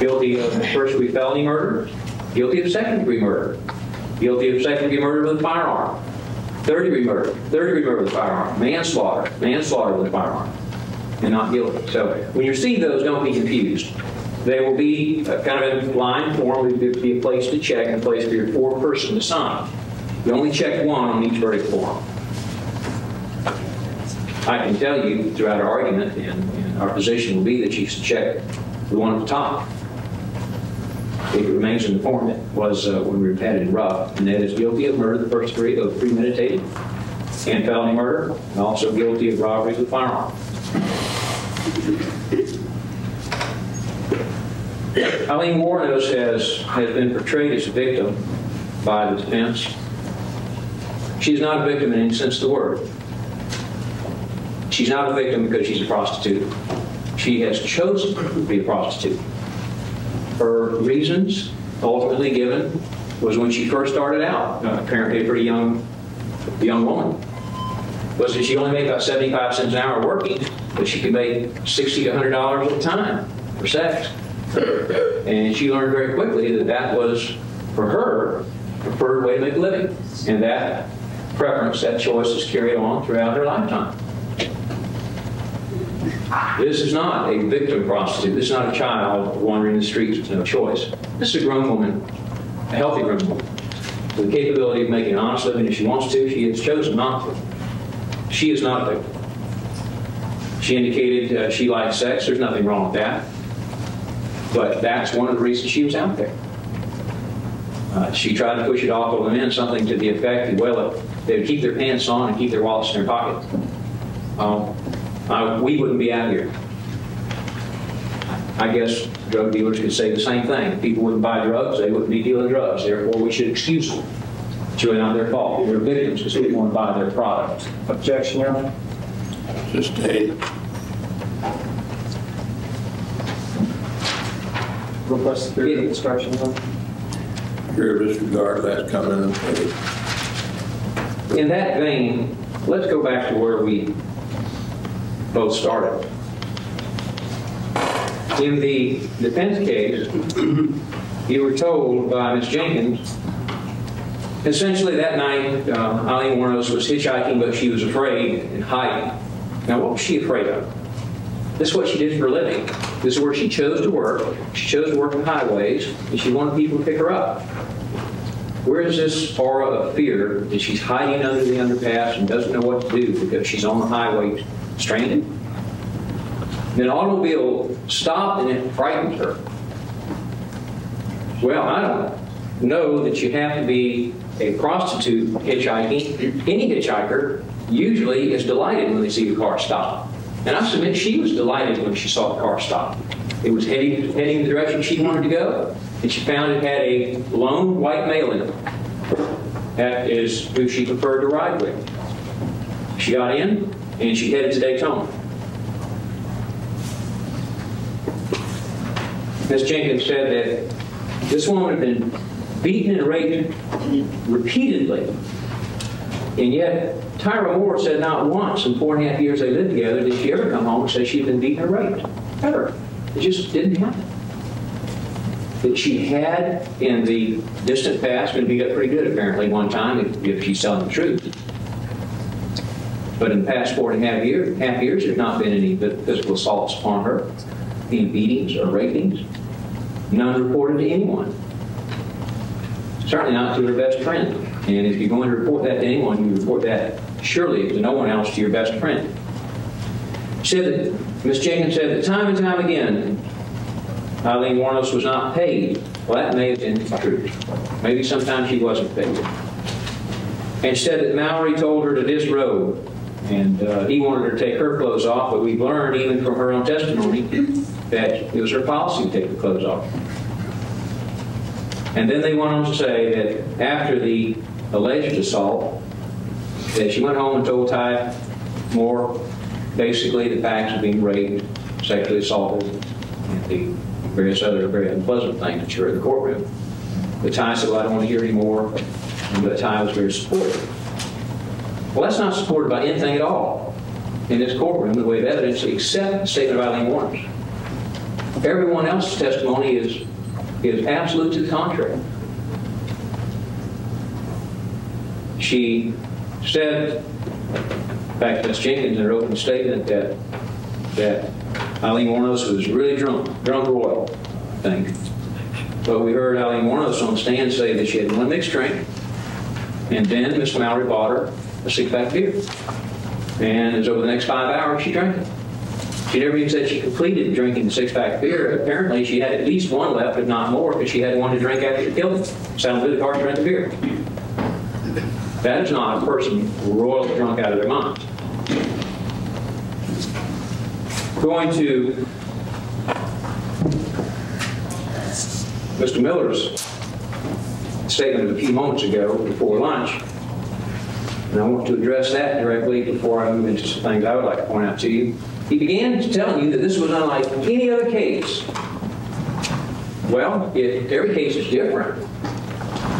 Guilty of first degree felony murder, guilty of second degree murder, guilty of second degree murder with a firearm, third degree murder with a firearm, manslaughter with a firearm, and not guilty. So when you see those, don't be confused. They will be kind of in line form. There will be a place to check and a place for your foreperson to sign. You only check one on each verdict form. I can tell you throughout our argument, and our position will be that you should check the one at the top. It remains in the form it was when we had it in rough, and that is guilty of murder in the first degree, both premeditated and felony murder, and also guilty of robbery with a firearm. Aileen Wuornos has been portrayed as a victim by the defense. She's not a victim in any sense of the word. She's not a victim because she's a prostitute. She has chosen to be a prostitute. Her reasons, ultimately given, was when she first started out, apparently a pretty young woman, was that she only made about 75 cents an hour working, but she could make $60 to $100 at a time for sex. And she learned very quickly that that was, for her, a preferred way to make a living. And that preference, that choice is carried on throughout her lifetime. This is not a victim prostitute. This is not a child wandering the streets with no choice. This is a grown woman, a healthy grown woman, with the capability of making an honest living if she wants to. She has chosen not to. She is not a victim. She indicated she liked sex. There's nothing wrong with that. But that's one of the reasons she was out there. She tried to push it off on the men, something to the effect that, well, they would keep their pants on and keep their wallets in their pocket. We wouldn't be out here. I guess drug dealers could say the same thing. If people wouldn't buy drugs, they wouldn't be dealing drugs. Therefore, we should excuse them. It's really not their fault. They're victims because people want to buy their product. Objection, Your Honor. Just stated. Request security instruction, Your Honor. Your disregard of that coming in the case. In that vein, let's go back to where we both started. In the defense case, you were told by Ms. Jenkins, essentially that night, Aileen Wuornos was hitchhiking, but she was afraid and hiding. Now, what was she afraid of? This is what she did for a living. This is where she chose to work. She chose to work on highways, and she wanted people to pick her up. Where is this aura of fear that she's hiding under the underpass and doesn't know what to do because she's on the highway stranded? Then an automobile stopped and it frightened her. Well, I don't know that you have to be a prostitute hitchhiking. Any hitchhiker usually is delighted when they see the car stop. And I submit she was delighted when she saw the car stop. It was heading the direction she wanted to go, and she found it had a lone white male in it. That is who she preferred to ride with. She got in, and she headed to Daytona. Ms. Jenkins said that this woman had been beaten and raped repeatedly, and yet Tyra Moore said not once in 4.5 years they lived together did she ever come home and say she'd been beaten or raped. Ever. It just didn't happen. that she had in the distant past been beat up pretty good, apparently, one time, if she's telling the truth. But in the past 4.5 years, there's not been any physical assaults upon her, any beatings or rapings, none reported to anyone. Certainly not to her best friend. And if you're going to report that to anyone, you report that surely to no one else, to your best friend. She said that, Ms. Jenkins said that time and time again, Aileen Wuornos was not paid. Well, that may have been true. Maybe sometimes she wasn't paid. And she said that Mallory told her to disrobe, and he wanted her to take her clothes off, but we've learned even from her own testimony that it was her policy to take the clothes off. And then they went on to say that after the alleged assault, that she went home and told Ty Moore basically the facts of being raped, sexually assaulted, and the various other very unpleasant things that you heard in the courtroom. But Ty said, well, I don't want to hear any more. But Ty was very supportive. Well, that's not supported by anything at all in this courtroom in the way of evidence except the statement of Aileen Wuornos. Everyone else's testimony is absolute to the contrary. She said, back to Ms. Jenkins in her opening statement, that Aileen Wuornos was really drunk royal, I think. But we heard Aileen Wuornos on the stand say that she had one mixed drink, and then Miss Mallory bought her a 6-pack of beer. And as over the next 5 hours, she drank it. She never even said she completed drinking the 6-pack of beer. Apparently, she had at least one left, if not more, because she had one to drink after she killed him. Sounded really hard to drink the beer. That is not a person royally drunk out of their minds. Going to Mr. Miller's statement a few moments ago before lunch, and I want to address that directly before I move into some things I would like to point out to you. He began telling you that this was unlike any other case. Well, every case is different,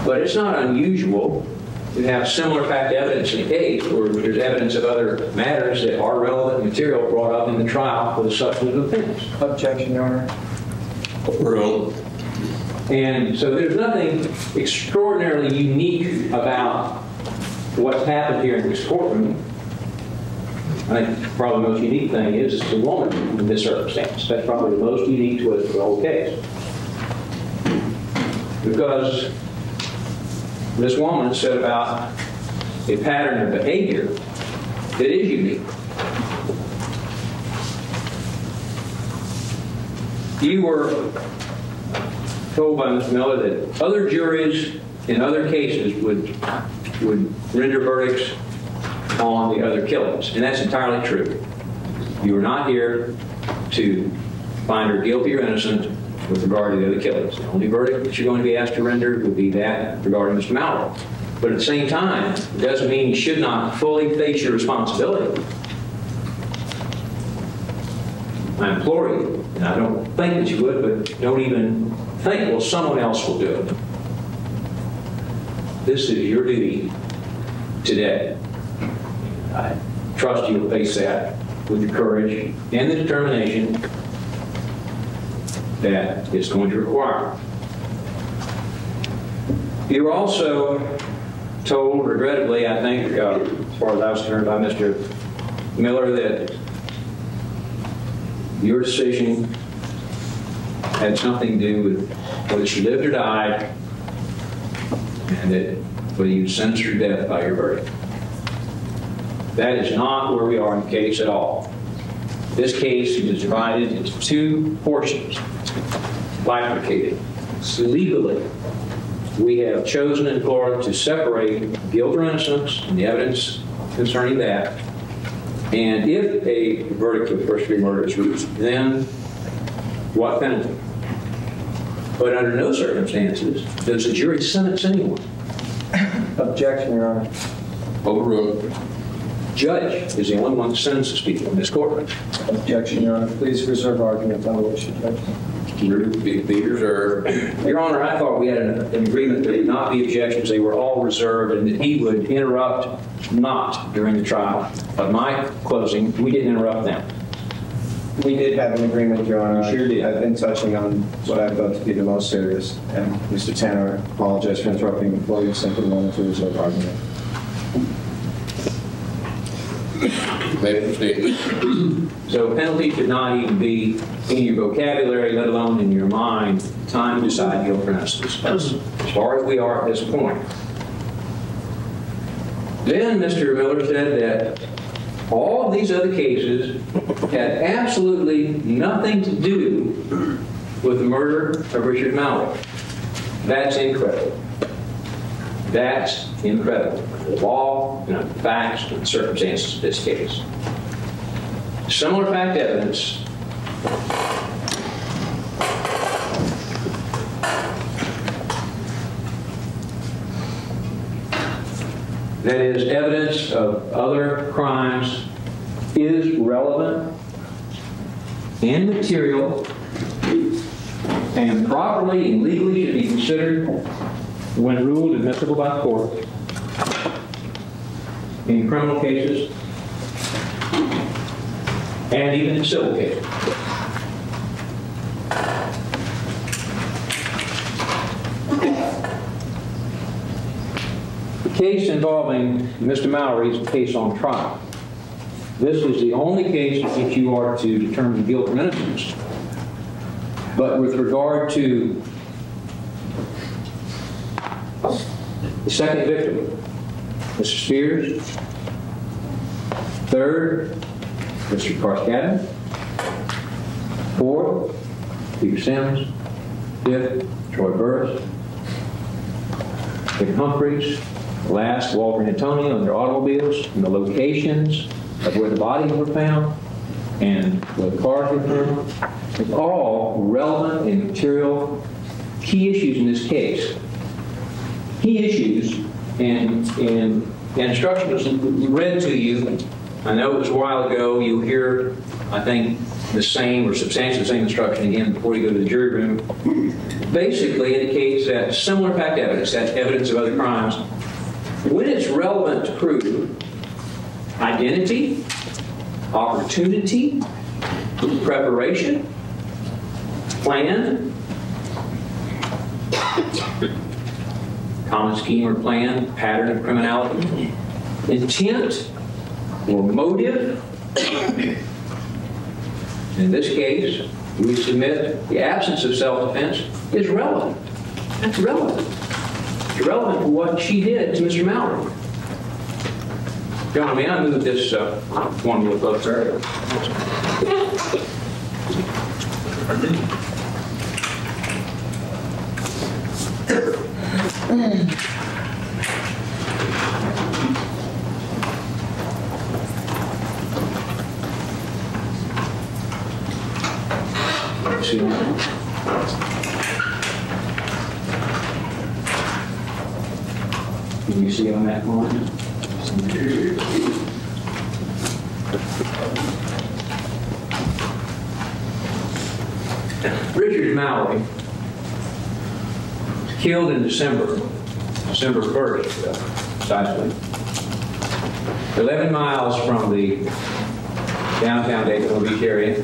but it's not unusual to have similar fact evidence in a case where there's evidence of other matters that are relevant material brought up in the trial for the substantive offense. Objection, Your Honor. Overruled. And so there's nothing extraordinarily unique about what's happened here in this courtroom. I think probably the most unique thing is the woman in this circumstance. That's probably the most unique to the whole case. Because this woman said about a pattern of behavior that is unique. You were told by Mr. Miller that other juries in other cases would render verdicts on the other killings, and that's entirely true. You are not here to find her guilty or innocent with regard to the other killings. The only verdict that you're going to be asked to render would be that regarding Mr. Mallory. But at the same time, it doesn't mean you should not fully face your responsibility. I implore you, and I don't think that you would, but don't even think, well, someone else will do it. This is your duty today. I trust you will face that with the courage and the determination that it's going to require. You were also told, regrettably, I think, as far as I was concerned, by Mr. Miller, that your decision had something to do with whether she lived or died, and that whether you sentenced her to death by your verdict. That is not where we are in the case at all. This case is divided into two portions, bifurcated. So legally, we have chosen in Florida to separate guilt or innocence and the evidence concerning that. And if a verdict of first-degree murder is reached, then what penalty? But under no circumstances does the jury sentence anyone. Objection, Your Honor. Overruled. Judge is the only one that sentences people in this courtroom. Objection, Your Honor. Please reserve argument on the issue, Judge. Be reserved. Your Honor, I thought we had an agreement that it would not be objections. They were all reserved, and that he would interrupt not during the trial. But my closing, we didn't interrupt them. We did have an agreement, Your Honor. You sure did. I've been touching on what I thought to be the most serious. And Mr. Tanner, I apologize for interrupting the floor. You simply wanted to reserve argument. May proceed. So penalty should not even be in your vocabulary, let alone in your mind, time to decide guilt or innocence. That's as far as we are at this point. Then Mr. Miller said that all of these other cases had absolutely nothing to do with the murder of Richard Mallory. That's incredible. That's incredible. The law, and the facts, and the circumstances of this case. Similar fact evidence that is evidence of other crimes is relevant and material and properly and legally should be considered when ruled admissible by the court in criminal cases and even in civil cases. The case involving Mr. Mallory is a case on trial. This is the only case in which you are to determine guilt or innocence. But with regard to the second victim, Mr. Spears, third, Mr. Carskadden, fourth, Peter Sims, fifth, Troy Burris, Dick Humphreys, last, Walter and Antonio and their automobiles, and the locations of where the bodies were found and where the cars were found. It's all relevant and material key issues in this case. Key issues and instruction was read to you. I know it was a while ago. You'll hear, I think, the same or substantially the same instruction again before you go to the jury room. Basically indicates that similar fact evidence, that's evidence of other crimes, when it's relevant to prove identity, opportunity, preparation, plan, common scheme or plan, pattern of criminality, intent or motive. In this case, we submit the absence of self-defense is relevant. That's relevant. It's relevant for what she did to Mr. Mallory. John, may I move this one a little closer? See Can you see on that line? Richard Mallory was killed in December 1st, precisely, 11 miles from the downtown Daytona Beach area.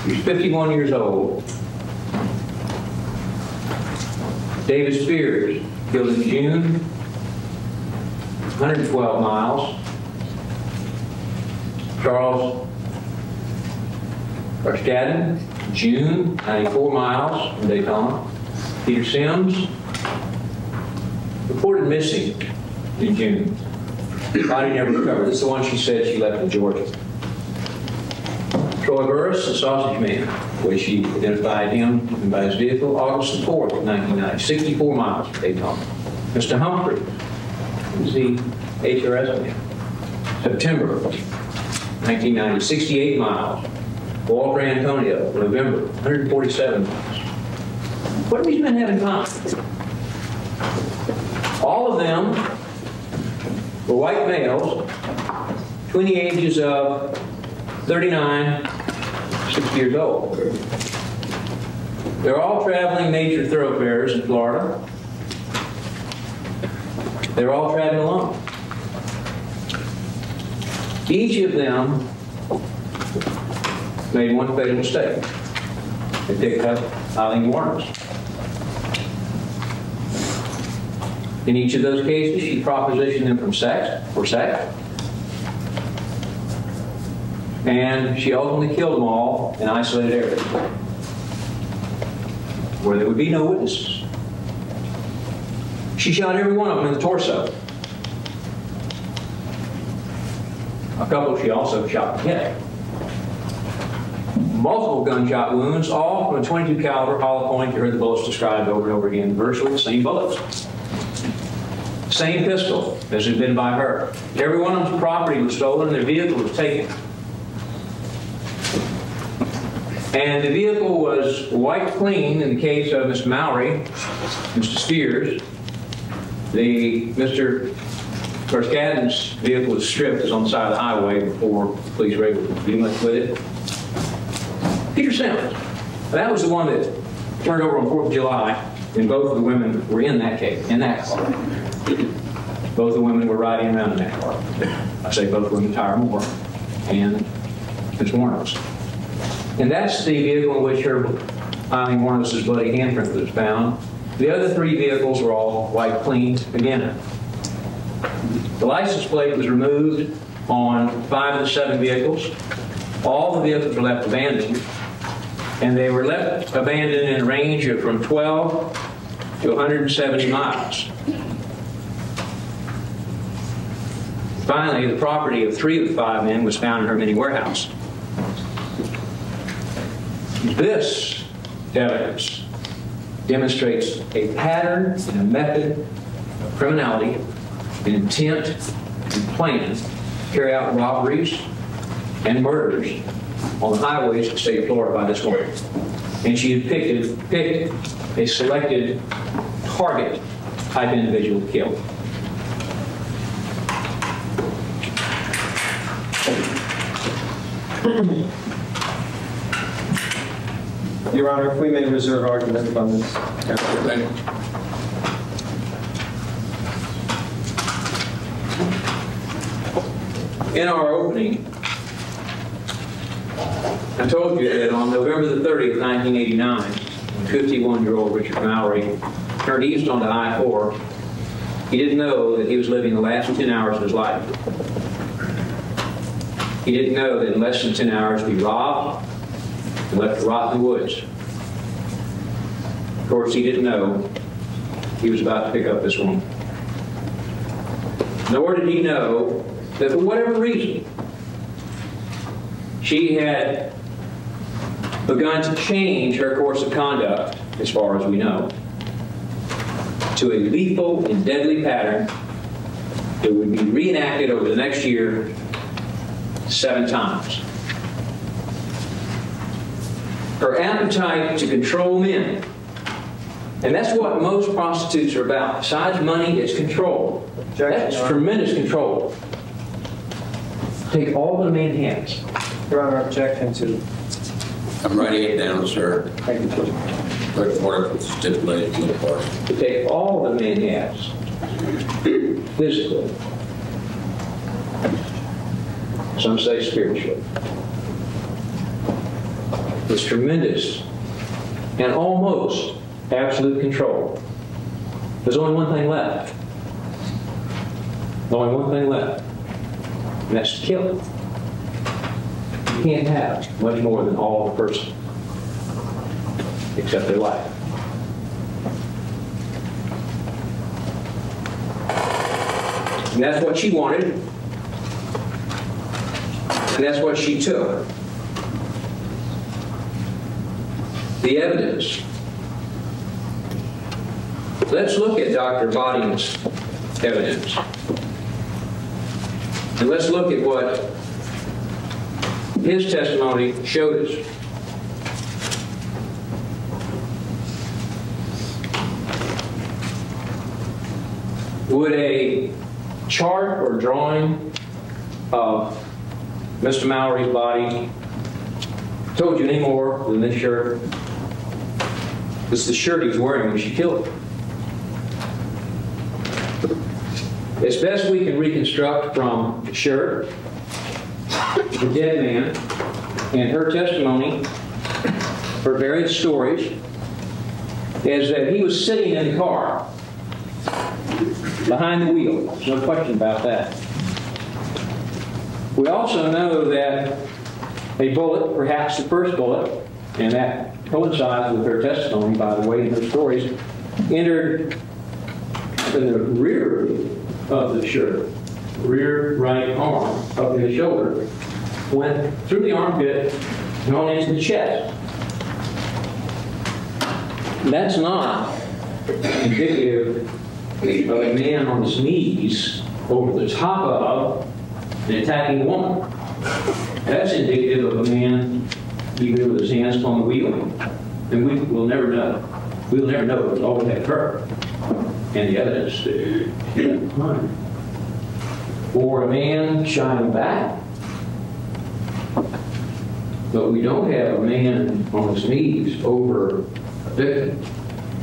He was 51 years old. David Spears, killed in June, 112 miles. Charles Carskadden, June, 94 miles from Daytona. Peter Sims, reported missing in June. Body never recovered. This is the one she said she left in Georgia. Troy Burris, the sausage man, where she identified him by his vehicle, August the 4th, 1990, 64 miles from Daytona. Mr. Humphrey was the HRS man. September 1990, 68 miles. Walter Antonio, November, 147 miles. What do these men have in common? All of them were white males between the ages of 39, 60 years old. They're all traveling major thoroughfares in Florida. They're all traveling alone. Each of them made one fatal mistake. They picked up Aileen Wuornos. In each of those cases, she propositioned them for sex, and she ultimately killed them all in isolated areas where there would be no witnesses. She shot every one of them in the torso. A couple she also shot in the head. Multiple gunshot wounds, all from a .22 caliber hollow point. You heard the bullets described over and over again. Virtually the same bullets. Same pistol as had been by her. Every one of them's property was stolen and their vehicle was taken. And the vehicle was wiped clean in the case of Mr. Mallory, Mr. Spears. Mr. Gadden's vehicle was stripped. It was on the side of the highway before the police were able to do much with it. Peter Simmons. That was the one that turned over on 4th of July, and both of the women were in that case, in that car. Both the women were riding around in that car. I say both women, Tyra Moore and Ms. Wuornos. And that's the vehicle in which her Aileen Wuornos' bloody handprint was found. The other 3 vehicles were all wiped clean again. The license plate was removed on 5 of the 7 vehicles. All the vehicles were left abandoned, and they were left abandoned in a range of from 12 to 170 miles. Finally, the property of 3 of the 5 men was found in her mini warehouse. This evidence demonstrates a pattern and a method of criminality, an intent and plan to carry out robberies and murders on the highways of the state of Florida by this woman. And she had picked a selected target type individual to kill. Your Honor, if we may reserve argument on this. In our opening, I told you that on November the 30th, 1989, 51-year-old Richard Mallory turned east onto I-4. He didn't know that he was living the last 10 hours of his life. He didn't know that in less than 10 hours he'd be robbed and left to rot in the woods. Of course, he didn't know he was about to pick up this woman. Nor did he know that for whatever reason, she had begun to change her course of conduct, as far as we know, to a lethal and deadly pattern that would be reenacted over the next year 7 times. Her appetite to control men, and that's what most prostitutes are about. Besides money, it's control. That's tremendous control. Take all the men hands. Your Honor, objection to. I'm writing it down, sir. Thank you, Judge. Clerk of Order was stipulated in the part. To take all the men hands, physically, some say spiritually. It's tremendous and almost absolute control. There's only one thing left. Only one thing left, and that's to kill it. You can't have much more than all of a person, except their life. And that's what she wanted, and that's what she took. The evidence. Let's look at Dr. Bodding's evidence. And let's look at what his testimony showed us. Would a chart or drawing of Mr. Mallory's body told you any more than this shirt? It's the shirt he was wearing when she killed him. As best we can reconstruct from the shirt, the dead man And her testimony, her various stories, is that he was sitting in the car, behind the wheel. There's no question about that. We also know that a bullet, perhaps the first bullet, and that coincides with her testimony, by the way, in her stories, entered in the rear of the shirt, rear right arm, up in the shoulder, went through the armpit and on into the chest. That's not indicative of a man on his knees over the top of an attacking woman. That's indicative of a man even with his hands on the wheel. And we will never know. We'll never know all that occurred. And the evidence behind. Or a man shying back. But we don't have a man on his knees over a victim.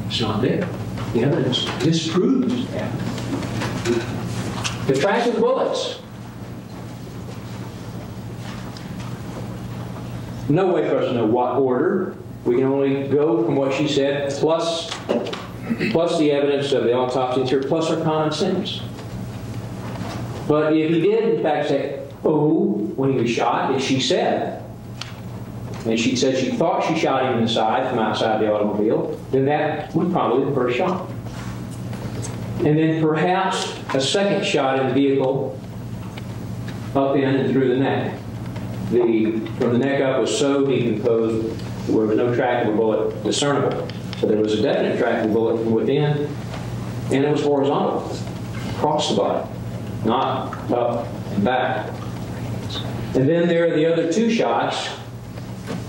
It's not there. The evidence disproves that. The track of bullets. No way for us to know what order. We can only go from what she said, plus the evidence of the autopsy here, plus our common sense. But if he did, in fact, say, oh, when he was shot, as she said, and she said she thought she shot him in the side from outside the automobile, then that was probably the first shot. And then perhaps a second shot in the vehicle up in and through the neck. From the neck up was so decomposed where there was no track of a bullet discernible. So there was a definite track of a bullet from within, and it was horizontal, across the body, not up and back. And then there are the other two shots,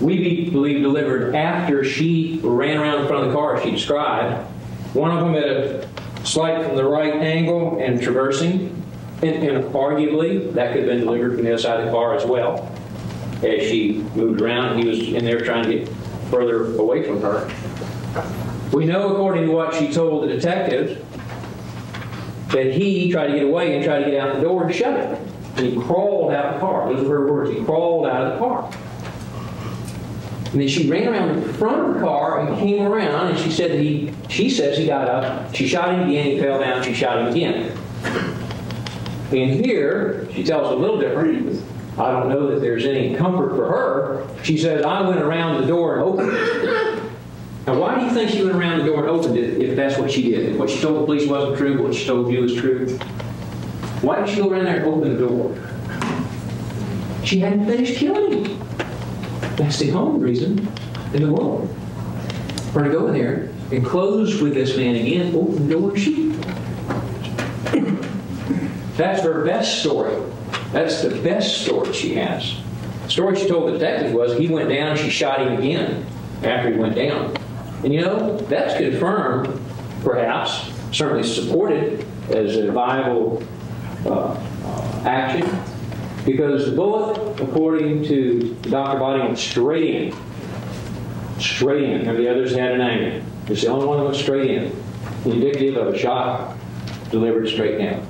we believe delivered after she ran around in front of the car she described. One of them at a slight from the right angle and traversing, and arguably that could have been delivered from the other side of the car as well. As she moved around, he was in there trying to get further away from her. We know, according to what she told the detectives, that he tried to get away and tried to get out the door and shut it. And he crawled out of the car. Those were her words. He crawled out of the car. And then she ran around in front of the car and came around, and she said she says he got up, she shot him again, he fell down, she shot him again. And here, she tells a little different. I don't know that there's any comfort for her. She says, I went around the door and opened it. Now, why do you think she went around the door and opened it if that's what she did? If what she told the police wasn't true, but what she told you was true? Why did she go around there and open the door? She hadn't finished killing him. That's the only reason in the world for her to go in there and close with this man again, open the door and shoot. That's her best story. That's the best story she has. The story she told the detective was he went down and she shot him again after he went down. And you know, that's confirmed, perhaps, certainly supported as a viable action, because the bullet, according to Dr. Body, went straight in. Straight in. And the others had an angle. It's the only one that went straight in. Indicative of a shot delivered straight down.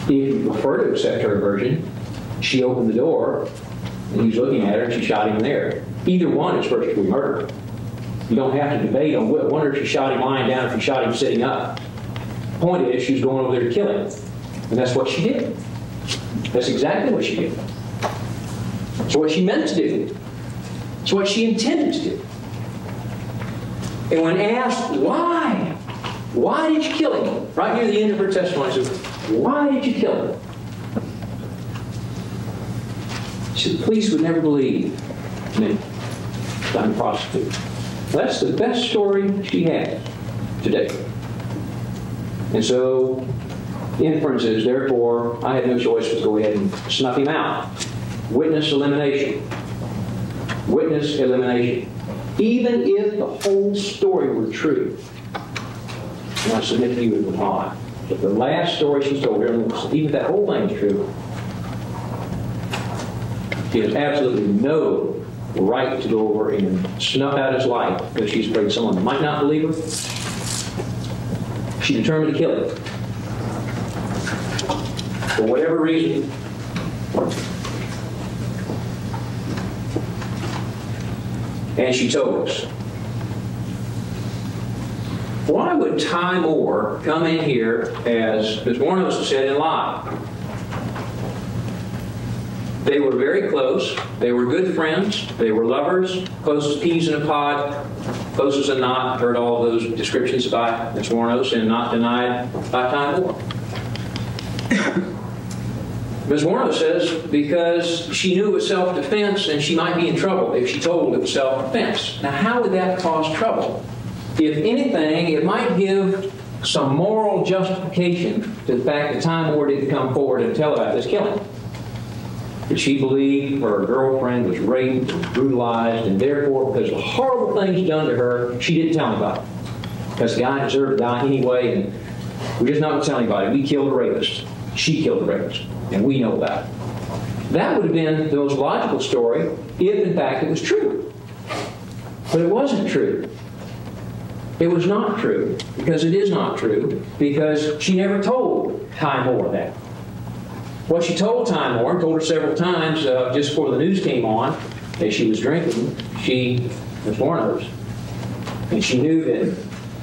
If you prefer to accept her version, she opened the door, and he was looking at her, and she shot him there. Either one is first degree murder. You don't have to debate on whether if she shot him lying down or if she shot him sitting up. The point is, she was going over there to kill him. And that's what she did. That's exactly what she did. It's what she meant to do. It's what she intended to do. And when asked, why? Why did you kill him? Right near the end of her testimony, she said, why did you kill him? She said, the police would never believe me that I'm a prostitute. That's the best story she has today. And so, inferences, therefore, I had no choice but to go ahead and snuff him out. Witness elimination. Witness elimination. Even if the whole story were true, and I submit to you it would not. But the last story she told her, even if that whole thing is true, she has absolutely no right to go over and snuff out his life because she's afraid someone might not believe her. She determined to kill him. for whatever reason. And she told us. Why would Ty Moore come in here, as Ms. Wuornos said, and lie? They were very close. They were good friends. They were lovers, close as peas in a pod, close as a knot. Heard all those descriptions by Ms. Wuornos and not denied by Ty Moore. Ms. Wuornos says because she knew it was self-defense and she might be in trouble if she told it was self-defense. Now, how would that cause trouble? If anything, it might give some moral justification to the fact that Ty Moore didn't come forward and tell about this killing. That she believed her girlfriend was raped and brutalized, and therefore, because of horrible things done to her, she didn't tell anybody. Because the guy deserved to die anyway, and we're just not going to tell anybody. We killed the rapist. She killed the rapist, and we know about it. That would have been the most logical story if, in fact, it was true. But it wasn't true. It was not true, because it is not true, because she never told Ty Moore that. What she told Ty Moore, told her several times just before the news came on, as she was drinking, she was Wuornos. And she knew that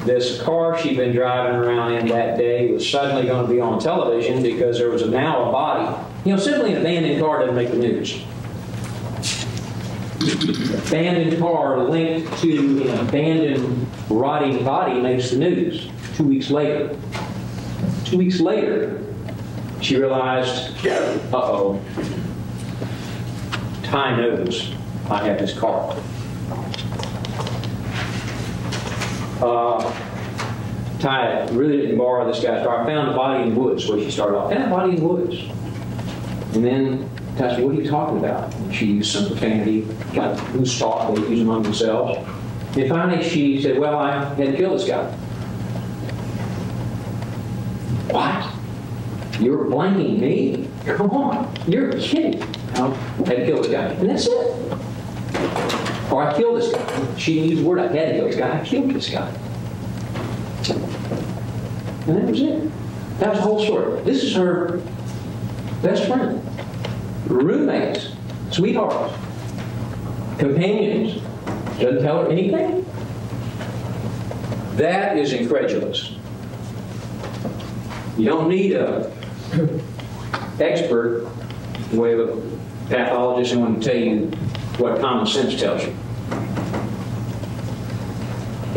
this car she'd been driving around in that day was suddenly going to be on television because there was now a body. You know, simply an abandoned car doesn't make the news. Abandoned car linked to an abandoned rotting body makes the news. 2 weeks later. 2 weeks later, she realized, uh-oh, Ty knows I have this car. Ty really didn't borrow this guy's car. I found a body in the woods where she started off. Found a body in the woods. And then Ty said, what are you talking about? And she used some profanity, got loose talk they use among themselves. And finally she said, well, I had to kill this guy. What? You're blanking me? Come on, you're kidding. I had to kill this guy. And that's it. Or I killed this guy. She didn't use the word I had to kill this guy. I killed this guy. And that was it. That was the whole story. This is her best friend. Roommates. Sweethearts. Companions. Doesn't tell her anything. That is incredulous. You don't need a expert, the way of a pathologist, who want to tell you what common sense tells you.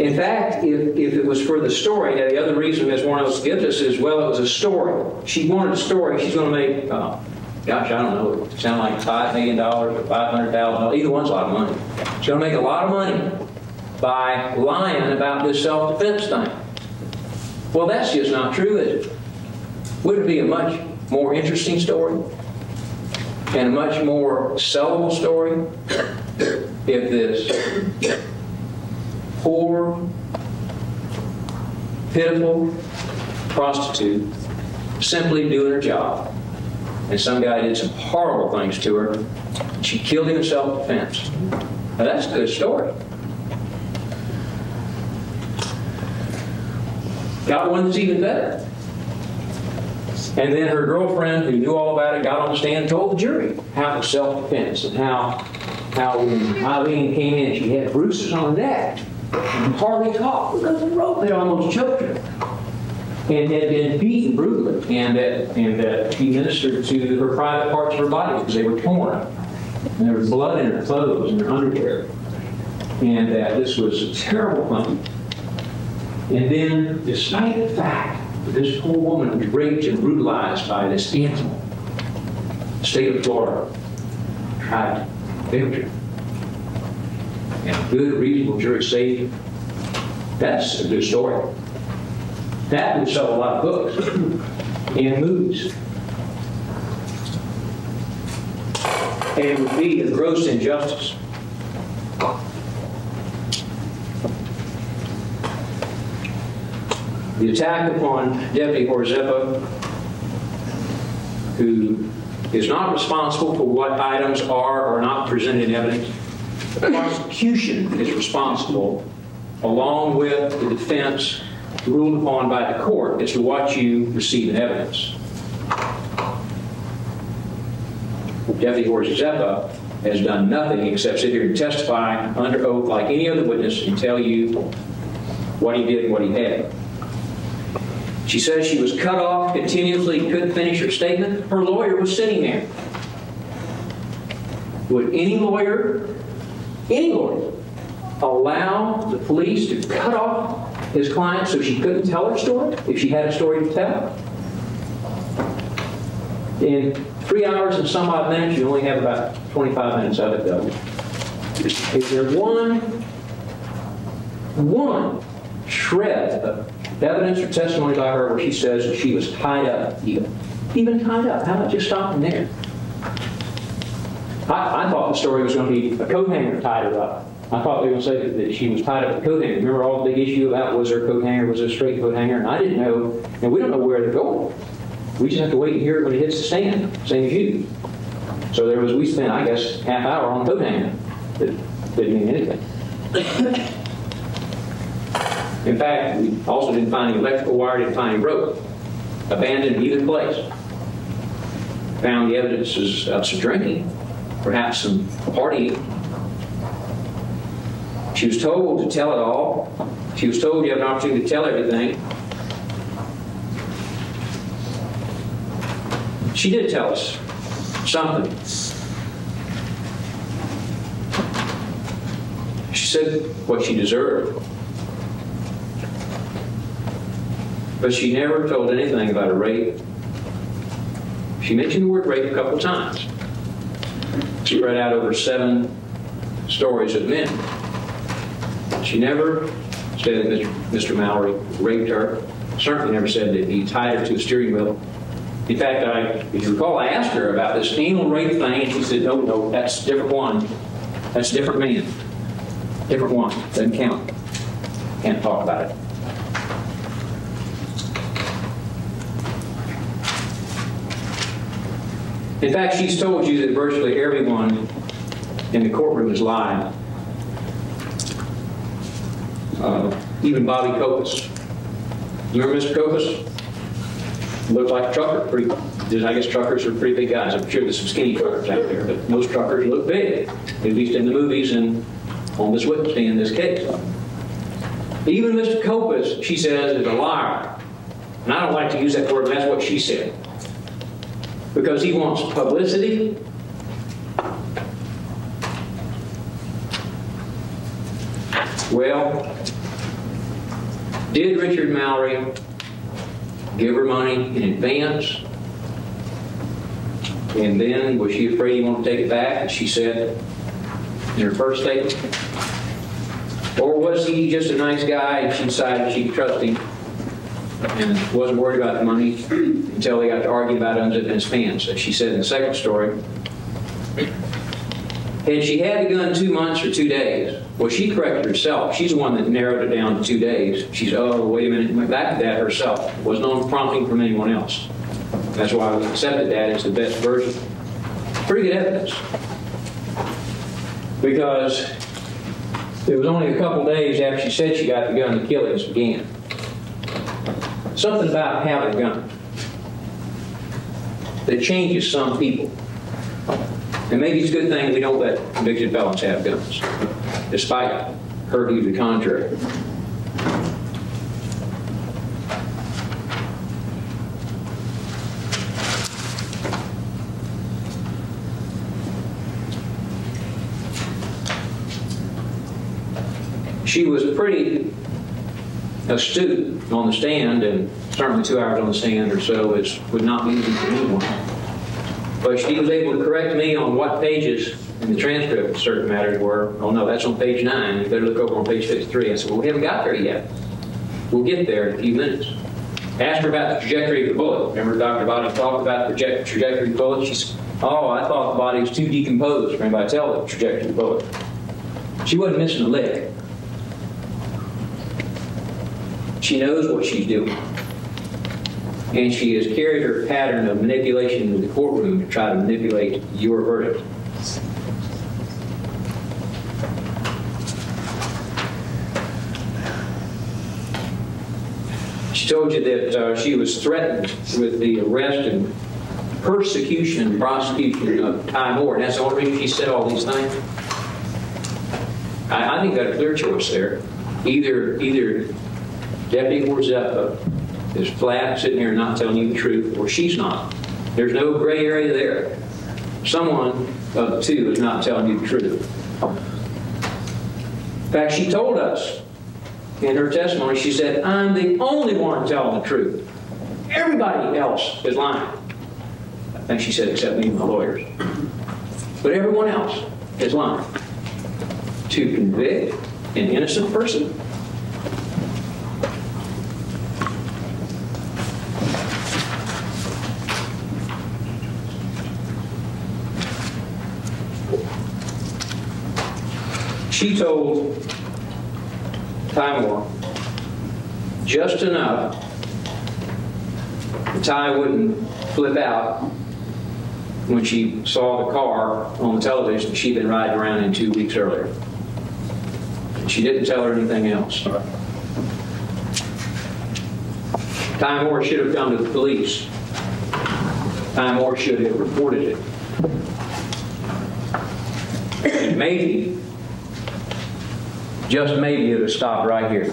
In fact, if it was for the story, now the other reason Ms. Wuornos gives us is, well, it was a story. She wanted a story. She's going to make, gosh, I don't know, it sound like $5 million or $500,000. Either one's a lot of money. She's going to make a lot of money by lying about this self-defense thing. Well, that's just not true, is it? Wouldn't it be a much more interesting story and a much more sellable story if this poor, pitiful prostitute simply doing her job, and some guy did some horrible things to her, and she killed him in self-defense? Now that's a good story. Got one that's even better. And then her girlfriend, who knew all about it, got on the stand and told the jury how it was self-defense and how when Aileen came in, she had bruises on her neck and hardly talked because the rope had almost choked her, and had been beaten brutally, and that she ministered to her private parts of her body because they were torn, and there was blood in her clothes and her underwear, and that this was a terrible thing. And then, despite the fact that this poor woman was raped and brutalized by this animal, the state of Florida tried to convict her. And a good, reasonable jury saved her. That's a good story. That would sell a lot of books and movies. And it would be a gross injustice. The attack upon Deputy Horzepa, who is not responsible for what items are or not presented in evidence. The prosecution is responsible, along with the defense, ruled upon by the court, as to what you receive in evidence. Deputy Horzappa has done nothing except sit here and testify under oath like any other witness and tell you what he did and what he had. She says she was cut off continuously, couldn't finish her statement. Her lawyer was sitting there. Would any lawyer, allow the police to cut off his client so she couldn't tell her story if she had a story to tell? In 3 hours and some odd minutes, you only have about 25 minutes of it, though. Is there one shred of evidence or testimony by her where she says that she was tied up, even tied up? How about just stopping there? I thought the story was going to be a coat hanger tied her up. I thought they were going to say that she was tied up with a coat hanger. Remember all the big issue about was there a coat hanger, was there a straight coat hanger? And I didn't know, and we don't know where they're going. We just have to wait and hear it when it hits the stand, same as you. So we spent, I guess, half hour on coat hanger. That didn't mean anything. In fact, we also didn't find any electrical wire, didn't find any rope. Abandoned in either place. Found the evidences of some drinking, perhaps some partying. She was told to tell it all. She was told you have an opportunity to tell everything. She did tell us something. She said what she deserved. But she never told anything about a rape. She mentioned the word rape a couple of times. Spread out over 7 stories of men. She never said that Mr. Mallory raped her. Certainly never said that he tied her to a steering wheel. In fact, if you recall, I asked her about this anal rape thing, and she said, no, that's a different one. That's a different man. Different one. Doesn't count. Can't talk about it. In fact, she's told you that virtually everyone in the courtroom is lying. Even Bobby Copus. You remember Mr. Copus? Looked like a trucker. I guess truckers are pretty big guys. I'm sure there's some skinny truckers out there, but most truckers look big, at least in the movies and on this witness stand in this case. Even Mr. Copus, she says, is a liar. And I don't like to use that word, but that's what she said. Because he wants publicity. Well, did Richard Mallory give her money in advance? And then was she afraid he wanted to take it back, as she said in her first statement? Or was he just a nice guy and she decided she could trust him and wasn't worried about the money until they got to argue about it under his pants, as she said in the second story? Had she had the gun 2 months or 2 days? Well, she corrected herself. She's the one that narrowed it down to 2 days. She's, oh, wait a minute, went back to that herself. It wasn't on prompting from anyone else. That's why we accepted that as the best version. Pretty good evidence. Because it was only a couple days after she said she got the gun the killings began. Something about having a gun that changes some people. And maybe it's a good thing we don't let convicted felons have guns, despite her view to the contrary. She was pretty astute on the stand, and certainly 2 hours on the stand or so would not be easy for anyone. But she was able to correct me on what pages in the transcript certain matters were. Oh no, that's on page 9. You better look over on page 53. I said, well, we haven't got there yet. We'll get there in a few minutes. Asked her about the trajectory of the bullet. Remember Dr. Body talked about the trajectory of the bullet? She said, oh, I thought the body was too decomposed for anybody to tell the trajectory of the bullet. She wasn't missing a lick. She knows what she's doing. And she has carried her pattern of manipulation into the courtroom to try to manipulate your verdict. She told you that she was threatened with the arrest and persecution and prosecution of Ty Moore. And that's the only reason she said all these things. I think got a clear choice there. Either Deputy Warzeppa is flat, sitting here and not telling you the truth, or she's not. There's no gray area there. Someone of the two is not telling you the truth. In fact, she told us in her testimony, she said, I'm the only one telling the truth. Everybody else is lying. I think she said, except me and my lawyers. But everyone else is lying. To convict an innocent person? She told Ty Moore just enough that Ty wouldn't flip out when she saw the car on the television she'd been riding around in 2 weeks earlier. She didn't tell her anything else. Ty Moore should have come to the police. Ty Moore should have reported it. And maybe, just maybe, it would have stopped right here.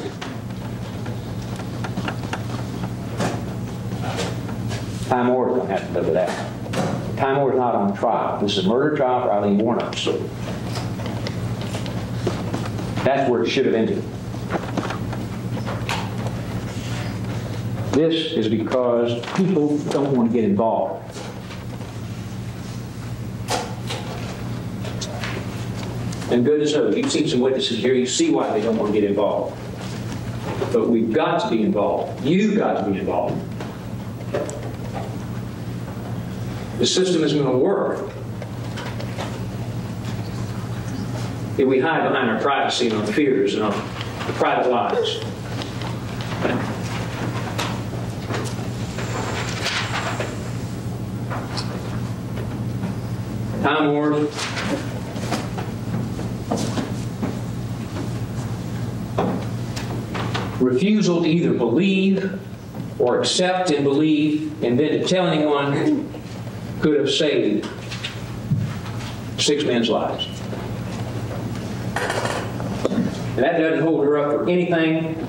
Ty Moore is going to have to live with that. Ty Moore is not on trial. This is a murder trial for Aileen Wuornos. That's where it should have ended. This is because people don't want to get involved. And goodness knows, you've seen some witnesses here, you see why they don't want to get involved. But we've got to be involved. You've got to be involved. The system isn't going to work if we hide behind our privacy and our fears and our private lives. Ty Moore refusal to either believe or accept and believe and then to tell anyone could have saved 6 men's lives. And that doesn't hold her up for anything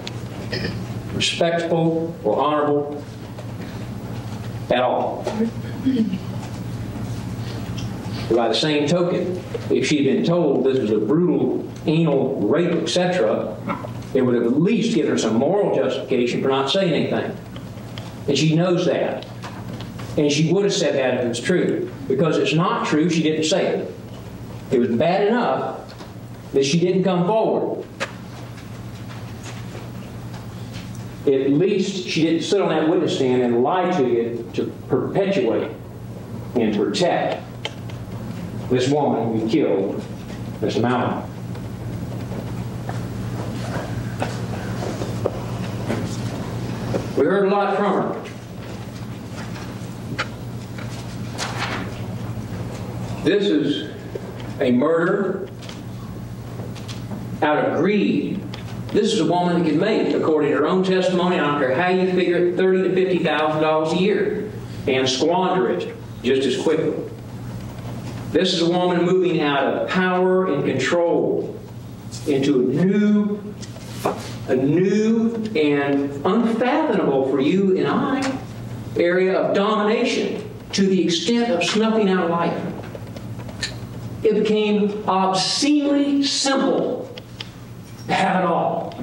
respectful or honorable at all. But by the same token, if she'd been told this was a brutal anal rape, etc., it would have at least given her some moral justification for not saying anything. And she knows that. And she would have said that if it was true. Because it's not true, she didn't say it. It was bad enough that she didn't come forward. At least she didn't sit on that witness stand and lie to you to perpetuate and protect this woman who killed Miss Mountain. We heard a lot from her. This is a murder out of greed. This is a woman that can make, according to her own testimony, I don't care how you figure it, $30,000 to $50,000 a year and squander it just as quickly. This is a woman moving out of power and control into a new and unfathomable for you and I area of domination to the extent of snuffing out life. It became obscenely simple to have it all.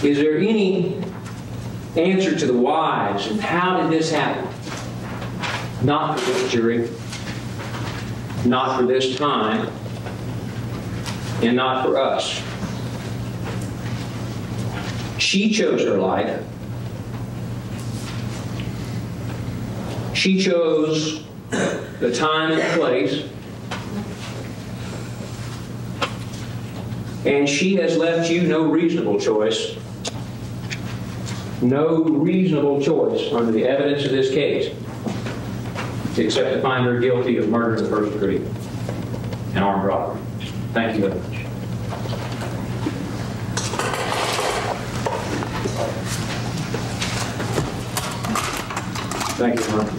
Is there any answer to the whys and how did this happen? Not for this jury, not for this time, and not for us. She chose her life. She chose the time and the place. And she has left you no reasonable choice. No reasonable choice under the evidence of this case except to find her guilty of murder in the first degree and armed robbery. Thank you very much. Thank you, Mark.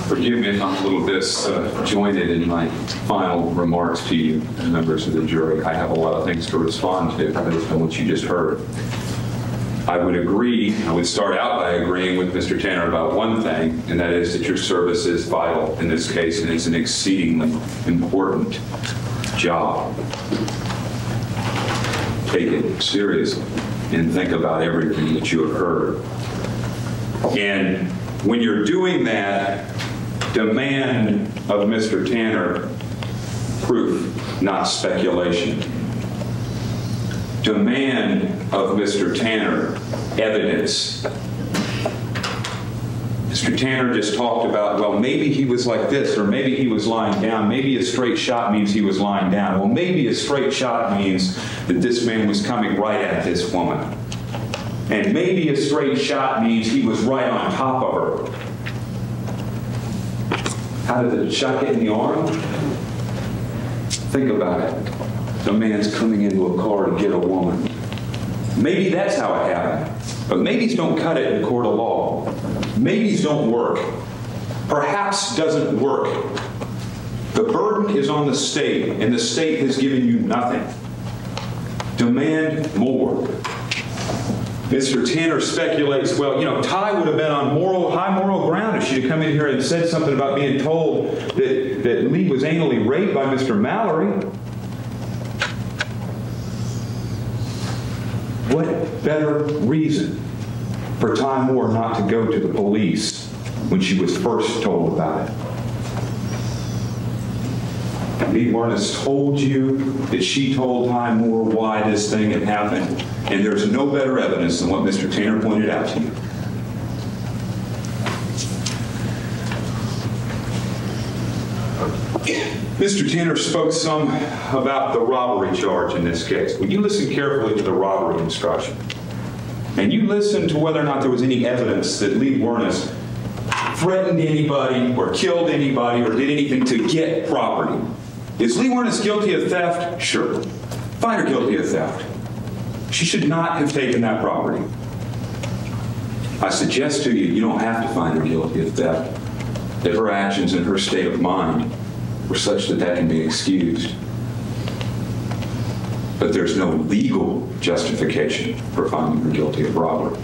Forgive me if I'm a little disjointed in my final remarks to you, members of the jury. I have a lot of things to respond to based on what you just heard. I would start out by agreeing with Mr. Tanner about one thing, and that is that your service is vital in this case, and it's an exceedingly important job. Take it seriously and think about everything that you have heard. And when you're doing that, demand of Mr. Tanner proof, not speculation. Demand of Mr. Tanner evidence. Mr. Tanner just talked about, well, maybe he was like this, or maybe he was lying down. Maybe a straight shot means he was lying down. Well, maybe a straight shot means that this man was coming right at this woman. And maybe a straight shot means he was right on top of her. How did the shot get in the arm? Think about it. The man's coming into a car to get a woman. Maybe that's how it happened. But maybes don't cut it in a court of law. Maybes don't work. Perhaps doesn't work. The burden is on the state, and the state has given you nothing. Demand more. Mr. Tanner speculates, well, you know, Ty would have been on high moral ground if she'd have come in here and said something about being told that Lee was anally raped by Mr. Mallory. What better reason for Ty Moore not to go to the police when she was first told about it? Lee Wuornos told you that she told Ty Moore why this thing had happened, and there's no better evidence than what Mr. Tanner pointed out to you. Mr. Tanner spoke some about the robbery charge in this case. When you listen carefully to the robbery instruction, and you listen to whether or not there was any evidence that Lee Wuornos threatened anybody or killed anybody or did anything to get property. Is Lee Wuornos guilty of theft? Sure. Find her guilty of theft. She should not have taken that property. I suggest to you, you don't have to find her guilty of theft. That her actions and her state of mind were such that that can be excused. But there's no legal justification for finding her guilty of robbery.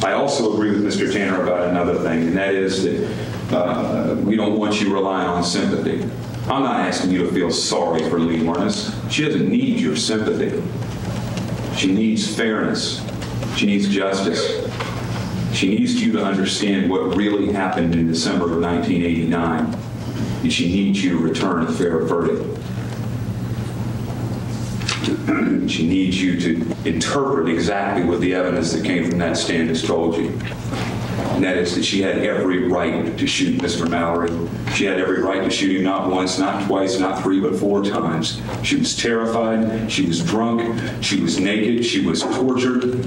I also agree with Mr. Tanner about another thing, and that is that we don't want you relying on sympathy. I'm not asking you to feel sorry for Lee Wuornos. She doesn't need your sympathy. She needs fairness. She needs justice. She needs you to understand what really happened in December of 1989, and she needs you to return a fair verdict. She needs you to interpret exactly what the evidence that came from that stand has told you. And that is that she had every right to shoot Mr. Mallory. She had every right to shoot him not once, not twice, not 3, but 4 times. She was terrified, she was drunk, she was naked, she was tortured,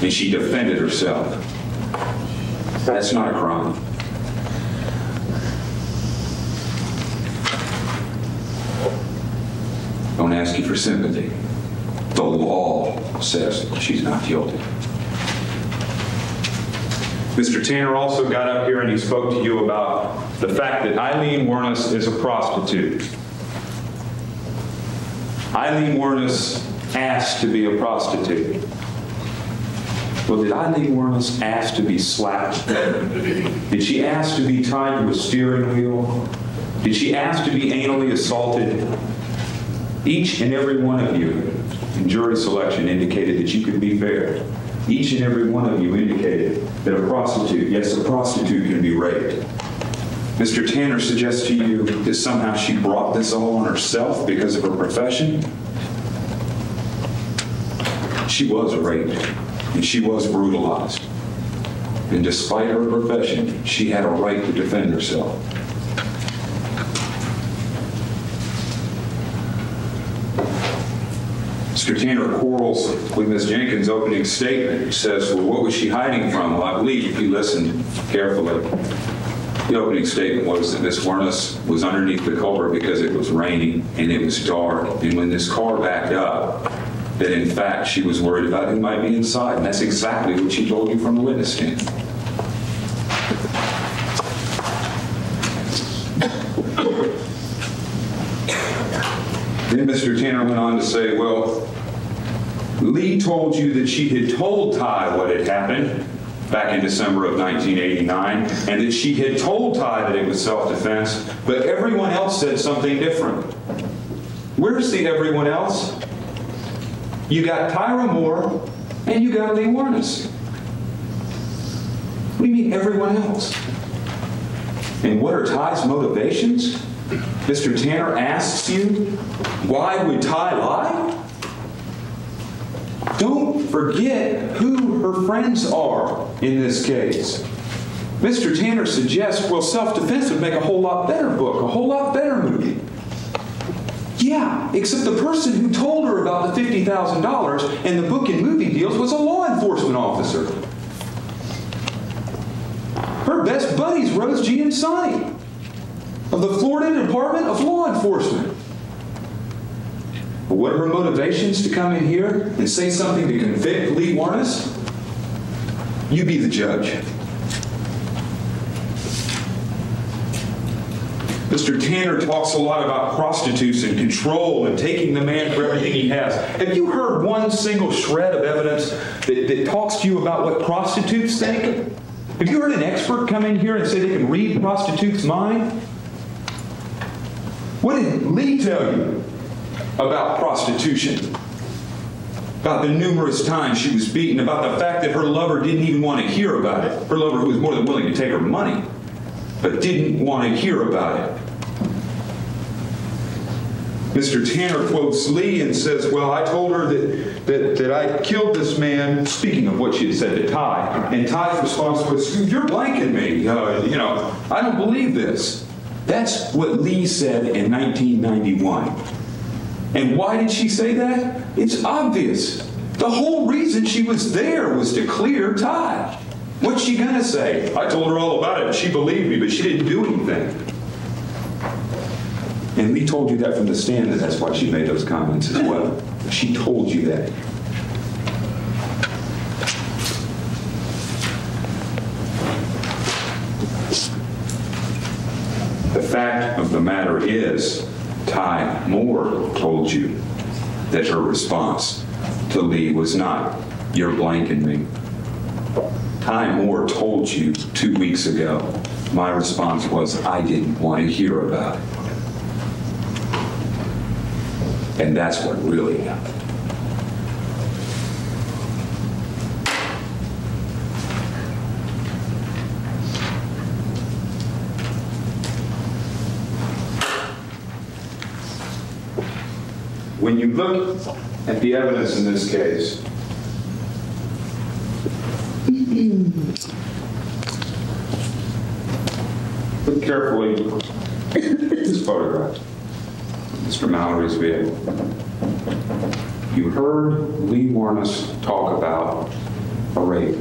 and she defended herself. That's not a crime. Don't ask you for sympathy. The law says she's not guilty. Mr. Tanner also got up here and he spoke to you about the fact that Aileen Wuornos is a prostitute. Aileen Wuornos asked to be a prostitute. Well, did Aileen Wuornos ask to be slapped? Did she ask to be tied to a steering wheel? Did she ask to be anally assaulted? Each and every one of you in jury selection indicated that you could be fair. Each and every one of you indicated that a prostitute, yes, a prostitute can be raped. Mr. Tanner suggests to you that somehow she brought this all on herself because of her profession. She was raped, and she was brutalized. And despite her profession, she had a right to defend herself. Mr. Tanner quarrels with Ms. Jenkins' opening statement. He says, well, what was she hiding from? Well, I believe if you listened carefully, The opening statement was that Miss Wuornos was underneath the culvert because it was raining and it was dark. And when this car backed up, that in fact she was worried about who might be inside. And that's exactly what she told you from the witness stand. Then Mr. Tanner went on to say, well, Lee told you that she had told Ty what had happened back in December of 1989, and that she had told Ty that it was self-defense, but everyone else said something different. Where's the everyone else? You got Tyra Moore, and you got Lee Wuornos. What do you mean, everyone else? And what are Ty's motivations? Mr. Tanner asks you, why would Ty lie? Don't forget who her friends are in this case. Mr. Tanner suggests, well, self-defense would make a whole lot better book, a whole lot better movie. Yeah, except the person who told her about the $50,000 and the book and movie deals was a law enforcement officer. Her best buddies, Rose G. and Sonny, of the Florida Department of Law Enforcement. But what are her motivations to come in here and say something to convict Lee Wuornos? You be the judge. Mr. Tanner talks a lot about prostitutes and control and taking the man for everything he has. Have you heard one single shred of evidence that talks to you about what prostitutes think? Have you heard an expert come in here and say they can read prostitutes' mind? What did Lee tell you about prostitution? About the numerous times she was beaten, about the fact that her lover didn't even want to hear about it. Her lover who was more than willing to take her money, but didn't want to hear about it. Mr. Tanner quotes Lee and says, well, I told her that I killed this man, speaking of what she had said to Ty, and Ty's response was, you're blanking me. I don't believe this. That's what Lee said in 1991. And why did she say that? It's obvious. The whole reason she was there was to clear Ty. What's she gonna say? I told her all about it. She believed me, but she didn't do anything. And Lee told you that from the stand, and that's why she made those comments as well. She told you that. The fact of the matter is, Ty Moore told you that her response to Lee was not, you're blanking me. Ty Moore told you 2 weeks ago, my response was, I didn't want to hear about it. And that's what really happened. When you look at the evidence in this case, look carefully at this photograph. Mr. Mallory's vehicle. You heard Lee Wuornos talk about a rape.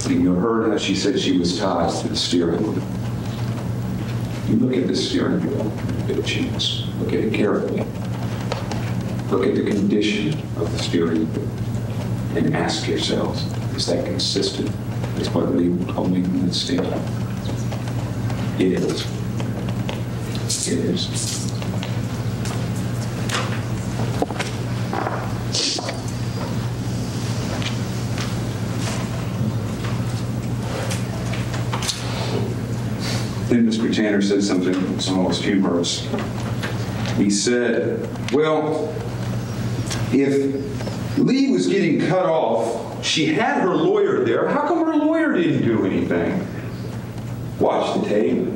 And you heard how she said she was tied to the steering wheel. You look at the steering wheel, get a chance. Look at it carefully. Look at the condition of the steering wheel and ask yourselves, is that consistent with what Lee told me in the stand? It is. It is. Then Mr. Tanner said something that's almost humorous. He said, well, if Lee was getting cut off, she had her lawyer there. How come her lawyer didn't do anything? Watch the tape.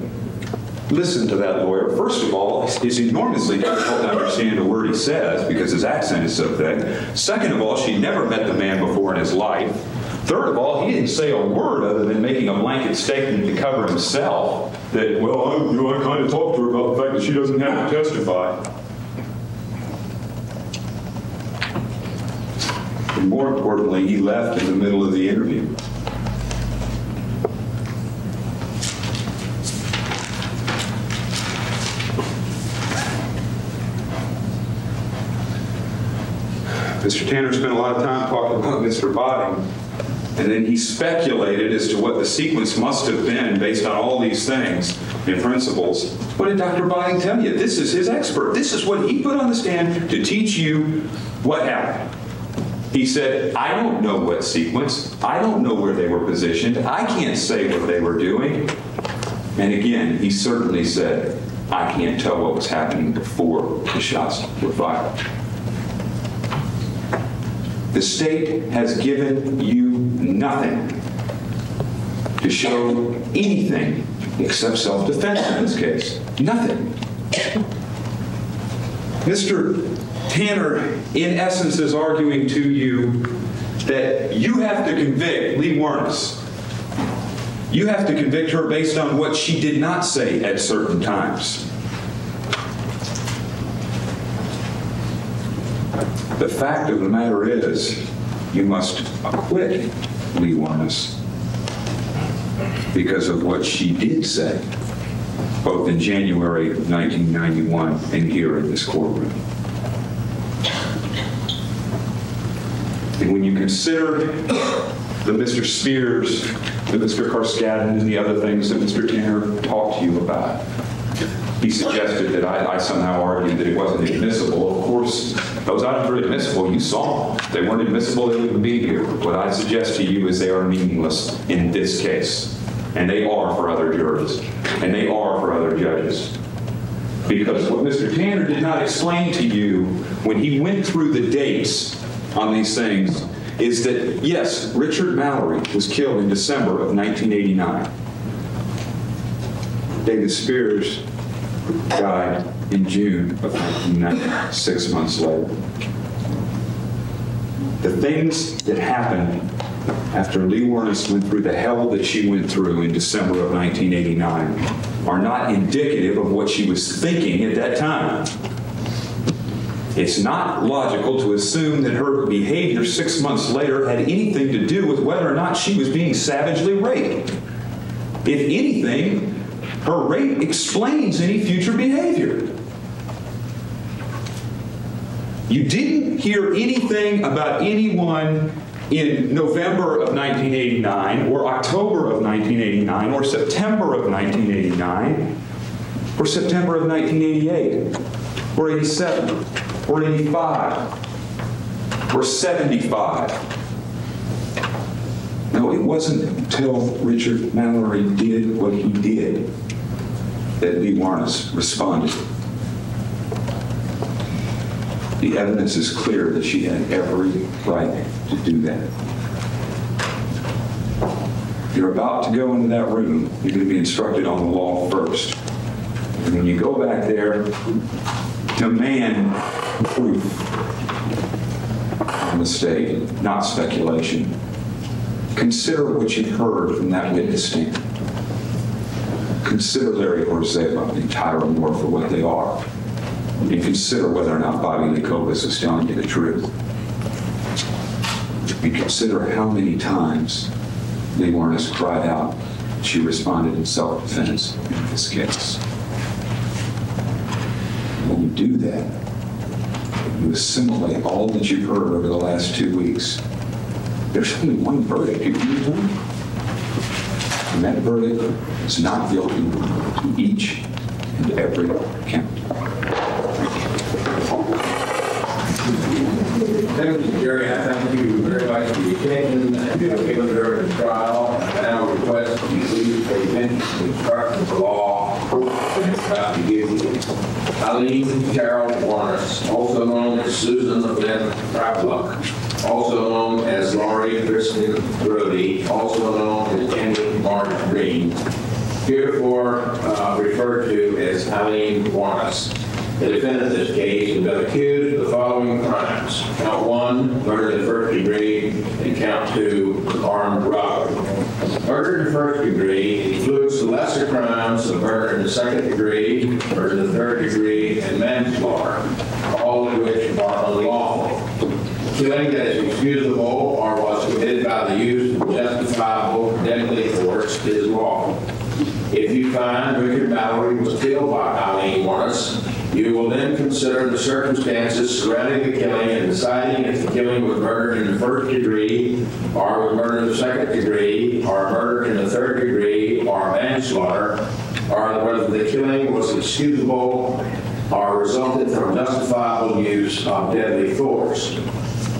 Listen to that lawyer. First of all, it's enormously difficult to understand a word he says because his accent is so thick. Second of all, she never met the man before in his life. Third of all, he didn't say a word other than making a blanket statement to cover himself that, well, I kind of talked to her about the fact that she doesn't have to testify. And more importantly, he left in the middle of the interview. Mr. Tanner spent a lot of time talking about Mr. Botting, and then he speculated as to what the sequence must have been based on all these things and principles. What did Dr. Botting tell you? This is his expert. This is what he put on the stand to teach you what happened. He said, I don't know what sequence. I don't know where they were positioned. I can't say what they were doing. And again, he certainly said, I can't tell what was happening before the shots were fired. The state has given you nothing to show anything except self-defense in this case. Nothing. Mr. Tanner, in essence, is arguing to you that you have to convict Lee Wuornos. You have to convict her based on what she did not say at certain times. The fact of the matter is, you must acquit Lee Wuornos because of what she did say, both in January of 1991 and here in this courtroom. And when you consider the Mr. Spears, the Mr. Carskadden, and the other things that Mr. Tanner talked to you about, he suggested that I somehow argued that it wasn't admissible. Of course, those items were admissible. You saw them. They weren't admissible, they wouldn't be here. What I suggest to you is they are meaningless in this case. And they are for other jurors. And they are for other judges. Because what Mr. Tanner did not explain to you when he went through the dates on these things is that, yes, Richard Mallory was killed in December of 1989. David Spears died in June of 1990, 6 months later. The things that happened after Lee Wuornos went through the hell that she went through in December of 1989 are not indicative of what she was thinking at that time. It's not logical to assume that her behavior 6 months later had anything to do with whether or not she was being savagely raped. If anything, her rape explains any future behavior. You didn't hear anything about anyone in November of 1989 or October of 1989 or September of 1989 or September of 1988 or 87 or 85 or 75. No, it wasn't until Richard Mallory did what he did that Lee Wuornos responded. The evidence is clear that she had every right to do that. You're about to go into that room. You're going to be instructed on the law first. And when you go back there, demand proof on the state, not speculation. Consider what you've heard from that witness stand. Consider Larry Horzeva and Tyra Moore for what they are. And consider whether or not Bobby Licovas is telling you the truth. And consider how many times Lee Wuornos cried out. She responded in self-defense in this case. When you do that, you assimilate all that you've heard over the last 2 weeks. There's only one verdict you can do. And that verdict is not guilty to each and every count. Thank you, Jerry. I thank you very much for your attention and your given during the trial. I now request that you please pay attention to the instructions of the law about to give you. Aileen Carol Wuornos, also known as Susan Lynn Rapluck, also known as Laurie Kristen Brody, also known as Jenny Mark Green, heretofore referred to as Aileen Wuornos. The defendant in this case has been accused of the following crimes. Count 1, murder in the first degree, and count 2, armed robbery. Murder in the first degree includes the lesser crimes of murder in the second degree, murder in the third degree, and manslaughter, all of which are unlawful. Killing that is excusable or was committed by the use of justifiable deadly force is lawful. If you find Richard Mallory was killed by Aileen Wuornos, you You will then consider the circumstances surrounding the killing and deciding if the killing was murder in the first degree, or was murder in the second degree, or murder in the third degree, or manslaughter, or whether the killing was excusable or resulted from justifiable use of deadly force.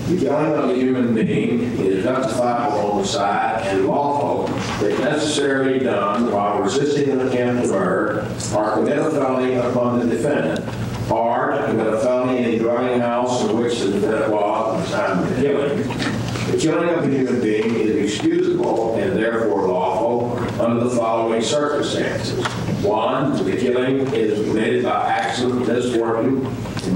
The killing of a human being is justifiable homicide and lawful if necessarily done while resisting an attempt to murder or commit a felony upon the defendant, or to commit a felony in the dwelling house in which the defendant was at the time of the killing. The killing of a human being is excusable and therefore lawful under the following circumstances. 1, the killing is committed by accident, misfortune,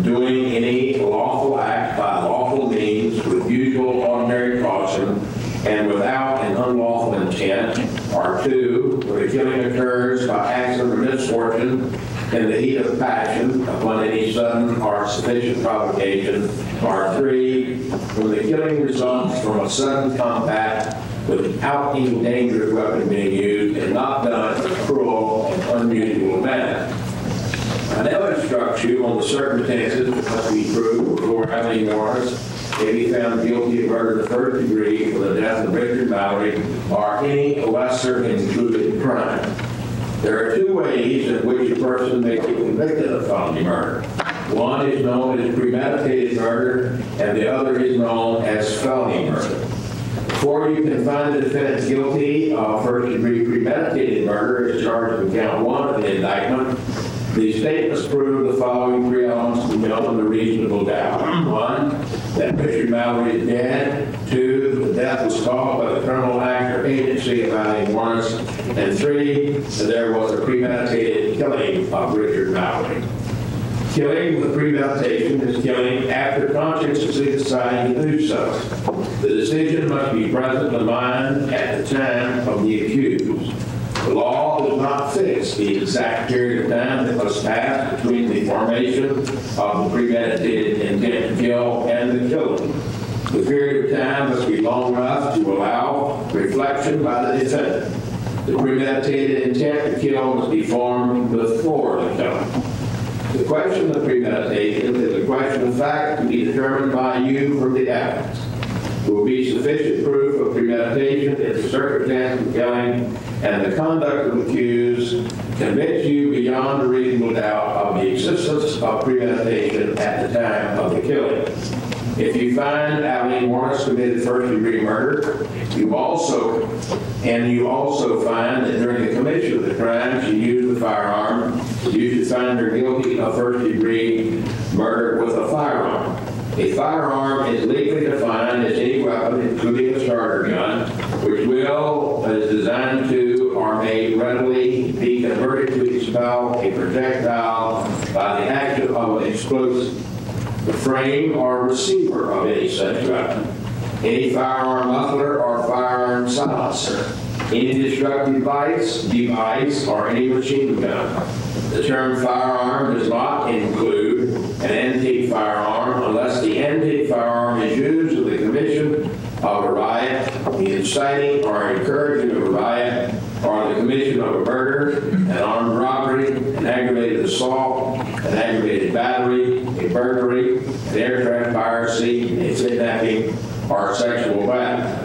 doing any lawful act by lawful means with usual ordinary caution and without an unlawful intent, or 2, where the killing occurs by accident or misfortune in the heat of passion upon any sudden or sufficient provocation, or 3, when the killing results from a sudden combat without any dangerous weapon being used and not done in a cruel and unusual manner. I now instruct you on the circumstances that must be proved before Aileen Wuornos may be found guilty of murder in the first degree for the death of Richard Mallory or any lesser included crime. There are 2 ways in which a person may be convicted of felony murder. One is known as premeditated murder, and the other is known as felony murder. Before you can find the defendant guilty of first-degree premeditated murder as charged in count 1 of the indictment, the state must prove the following 3 elements beyond a reasonable doubt. 1, that Richard Mallory is dead. 2, the death was caused by the criminal act or agency of Aileen Wuornos. And 3, that there was a premeditated killing of Richard Mallory. Killing with premeditation is killing after consciously deciding to do so. The decision must be present in the mind at the time of the accused. The law does not fix the exact period of time that must pass between the formation of the premeditated intent to kill and the killing. The period of time must be long enough to allow reflection by the defendant. The premeditated intent to kill must be formed before the killing. The question of premeditation is a question of fact to be determined by you from the evidence. There will be sufficient proof of premeditation if the circumstance of killing and the conduct of the accused convince you beyond a reasonable doubt of the existence of premeditation at the time of the killing. If you find Aileen Wuornos committed first-degree murder, you also find that during the commission of the crime she used a firearm, you should find her guilty of first-degree murder with a firearm. A firearm is legally defined as any weapon, including a starter gun, which is designed to or may readily be converted to expel a projectile by the action of an explosive, the frame or receiver of any such weapon, any firearm muffler or firearm silencer, any destructive device, or any machine gun. The term firearm does not include an antique firearm unless the antique firearm is used in the commission of a riot, the inciting or encouraging of a riot, or the commission of a murder, an armed robbery, an aggravated assault, an aggravated battery, a burglary, an air traffic piracy, a kidnapping, or a sexual battery.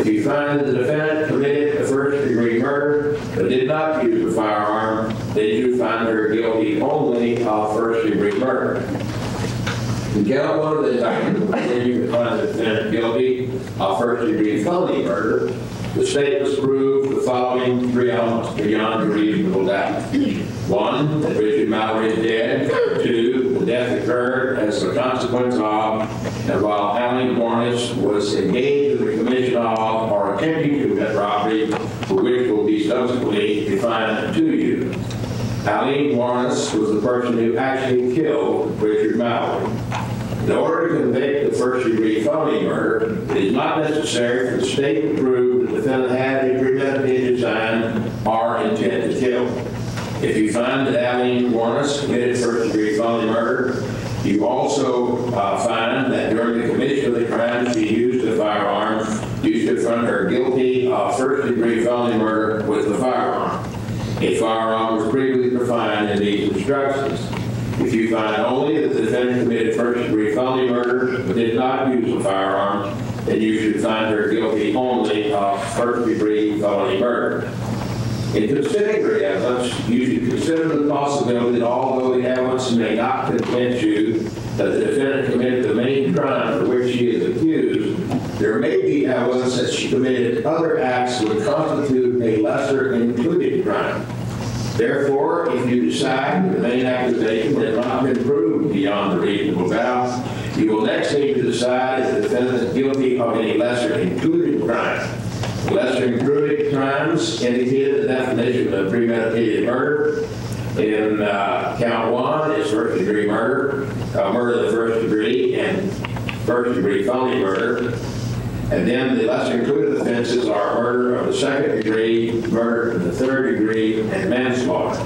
If you find that the defendant committed a first-degree murder but did not use a firearm, then you find her guilty only of first-degree murder. In count 1 of the indictment, then you can find the defendant guilty of first-degree felony murder. The state must prove the following 3 elements beyond a reasonable doubt. 1, that Richard Mallory is dead. 2, the death occurred as a consequence of, and while Aileen Wuornos was engaged in the commission of or attempting to commit robbery, for which will be subsequently defined to you. Aileen Wuornos was the person who actually killed Richard Mallory. In order to convict the first-degree felony murder, it is not necessary for the state to prove the defendant had a premeditated design or intent to kill. If you find that Aileen Wuornos committed first-degree felony murder, you also find that during the commission of the crime she used a firearm, you should find her guilty of first-degree felony murder with the firearm. A firearm was previously defined in these instructions. If you find only that the defendant committed first-degree felony murder but did not use a firearm, then you should find her guilty only of first-degree felony murder. In considering the evidence, you should consider the possibility that although the evidence may not convince you that the defendant committed the main crime for which she is accused, there may be evidence that she committed other acts that would constitute a lesser included crime. Therefore, if you decide the main accusation has not been proved beyond a reasonable doubt, you will next need to decide if the defendant is guilty of any lesser included crime. Lesser included crimes indicated the definition of premeditated murder. In count 1 is first-degree murder, murder of the first degree, and first-degree felony murder. And then the lesser included offenses are murder of the second degree, murder of the third degree, and manslaughter.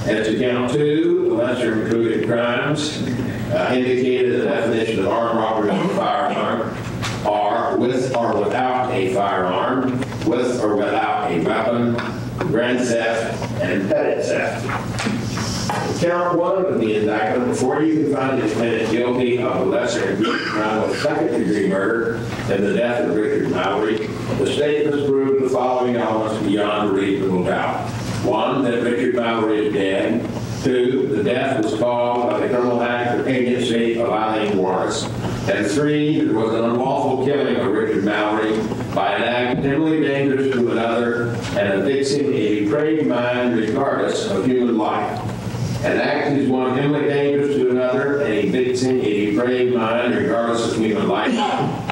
As to count 2, the lesser included crimes indicated the definition of armed robbery with a firearm are with or without a firearm, with or without a weapon, grand theft, and petty theft. Count 1 of the indictment, before you can find the defendant guilty of the lesser included crime of second-degree murder and the death of Richard Mallory, the state must prove the following elements beyond a reasonable doubt. 1, that Richard Mallory is dead. 2, the death was caused by the criminal act or agency of Aileen Wuornos. And 3, there was an unlawful killing of Richard Mallory by an act intensely dangerous to another and affixing a depraved mind regardless of human life. An act is one intensely dangerous to another and affixing a depraved mind regardless of human life.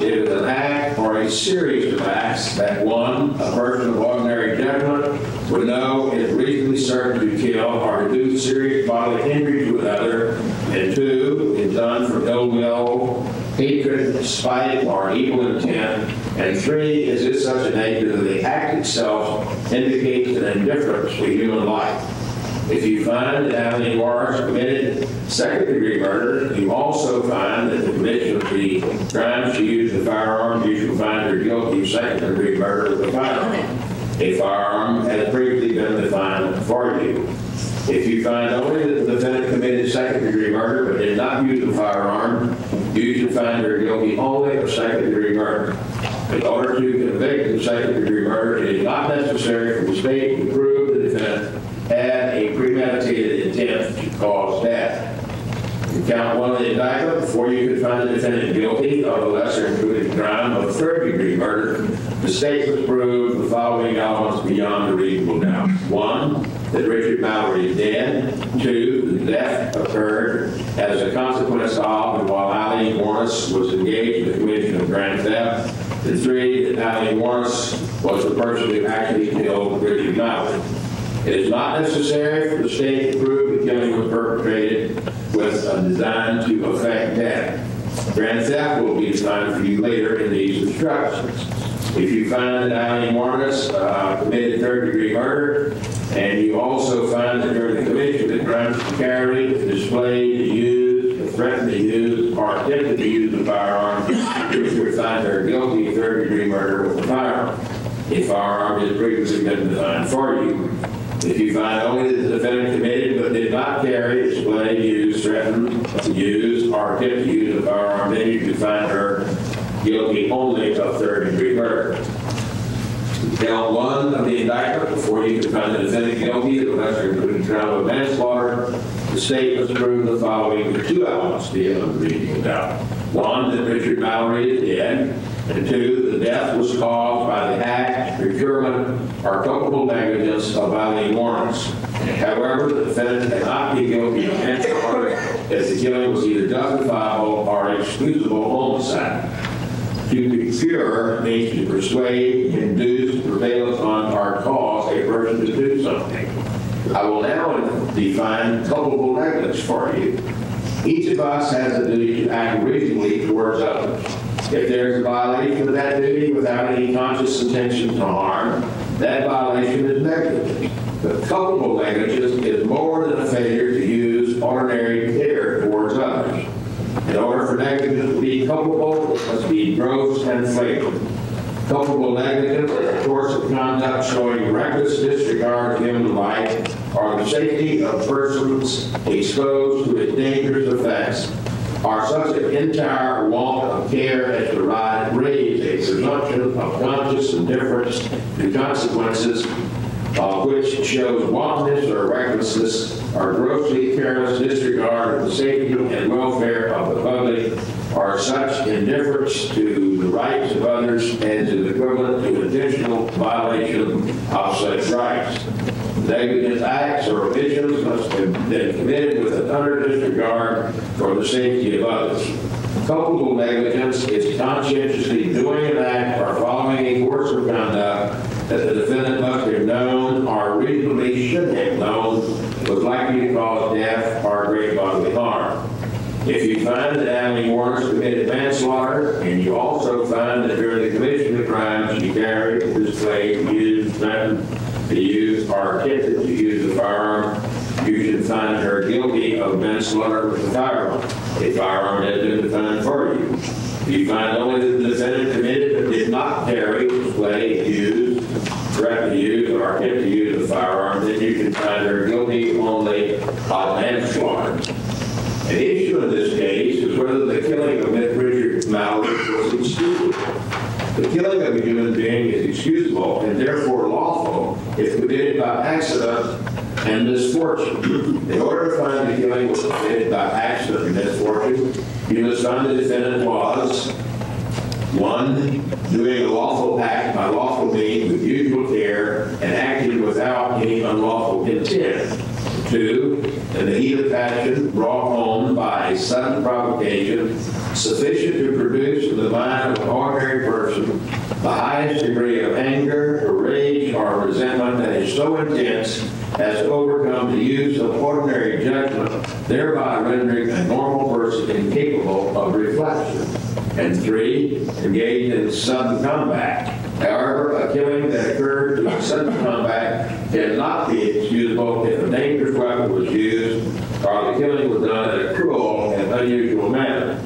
It is an act or a series of acts that 1, a person of ordinary judgment would know is reasonably certain to kill or to do serious bodily injury to another, and 2, is done from ill will, hatred, spite, or evil intent, and 3, is in such a nature that the act itself indicates an indifference to human life. If you find that Aileen Wuornos committed second-degree murder, you also find that the commission of the crime she used a firearm, you shall find her guilty of second-degree murder with a firearm. A firearm has previously been defined for you. If you find only that the defendant committed second-degree murder but did not use a firearm, you should find her guilty only of second-degree murder. In order to convict of second-degree murder, it is not necessary for the state to prove the defendant had a premeditated intent to cause death. In count 1 of the indictment, before you could find the defendant guilty of the lesser included crime of third-degree murder, the state must prove the following elements beyond a reasonable doubt. 1, that Richard Mallory is dead. 2, the death occurred as a consequence of and while Aileen Wuornos was engaged in the commission of grand theft. And 3, that Aileen Wuornos was the person who actually killed Richard Mallory. It is not necessary for the state to prove the killing was perpetrated with a design to effect death. Grand theft will be defined for you later in these instructions. If you find that Aileen Wuornos committed third-degree murder, and you also find that during the commission the crimes were carried, displayed, used, threatened to use, or attempted to use a firearm, you would find her guilty of third-degree murder with a firearm. A firearm has previously been defined for you. If you find only that the defendant committed but did not carry, display, use, threaten, use, or attempt to use a firearm, then you can find her guilty only of third-degree murder. Count 1 of the indictment, before you can find the defendant guilty of the lesser included crime of manslaughter, the state must prove the following 2 elements beyond reasonable doubt. 1, that Richard Mallory is dead. And 2, the death was caused by the act, procurement, or culpable negligence of Aileen Wuornos. However, the defendant cannot be guilty of manslaughter if the killing was either justifiable or excusable homicide. To procure means to persuade, induce, prevail upon, or cause a person to do something. I will now define culpable negligence for you. Each of us has a duty to act reasonably towards others. If there is a violation of that duty without any conscious intention to harm, that violation is negligence. But culpable negligence is more than a failure to use ordinary care towards others. In order for negligence to be culpable, it must be gross and flagrant. Culpable negligence is a course of conduct showing reckless disregard of human life or the safety of persons exposed to its dangerous effects are such an entire want of care as to raise a presumption of conscious indifference to consequences which shows wantonness or recklessness or grossly careless disregard of the safety and welfare of the public, or such indifference to the rights of others as is equivalent to intentional violation of such rights. Negligent acts or omissions must have been committed with an utter disregard for the safety of others. Culpable negligence is conscientiously doing an act or following a course of conduct that the defendant must have known or reasonably should have known was likely to cause death or great bodily harm. If you find that Aileen Wuornos committed manslaughter, and you also find that during the commission of the crime she carried, displayed, used, threatened to use, or attempted to use a firearm, you should find her guilty of manslaughter with a firearm. A firearm has been defined for you. If you find only that the defendant committed but did not carry, display, use, threaten to use, or attempt to use a firearm, then you can find her guilty only of manslaughter. An issue in this case is whether the killing of Richard Mallory was excusable. The killing of a human being is excusable and therefore lawful if committed by accident and misfortune. In order to find the killing was committed by accident and misfortune, you must find the defendant was 1. Doing a lawful act by lawful means with usual care and acting without any unlawful intent. 2. In the heat of passion brought home by a sudden provocation sufficient to produce in the mind of an ordinary person the highest degree of anger, rage, or resentment that is so intense as to overcome the use of ordinary judgment, thereby rendering a normal person incapable of reflection. And 3, engaged in sudden combat. However, a killing that occurred through sudden combat cannot be excusable if a dangerous weapon was used or the killing was done in a cruel and unusual manner.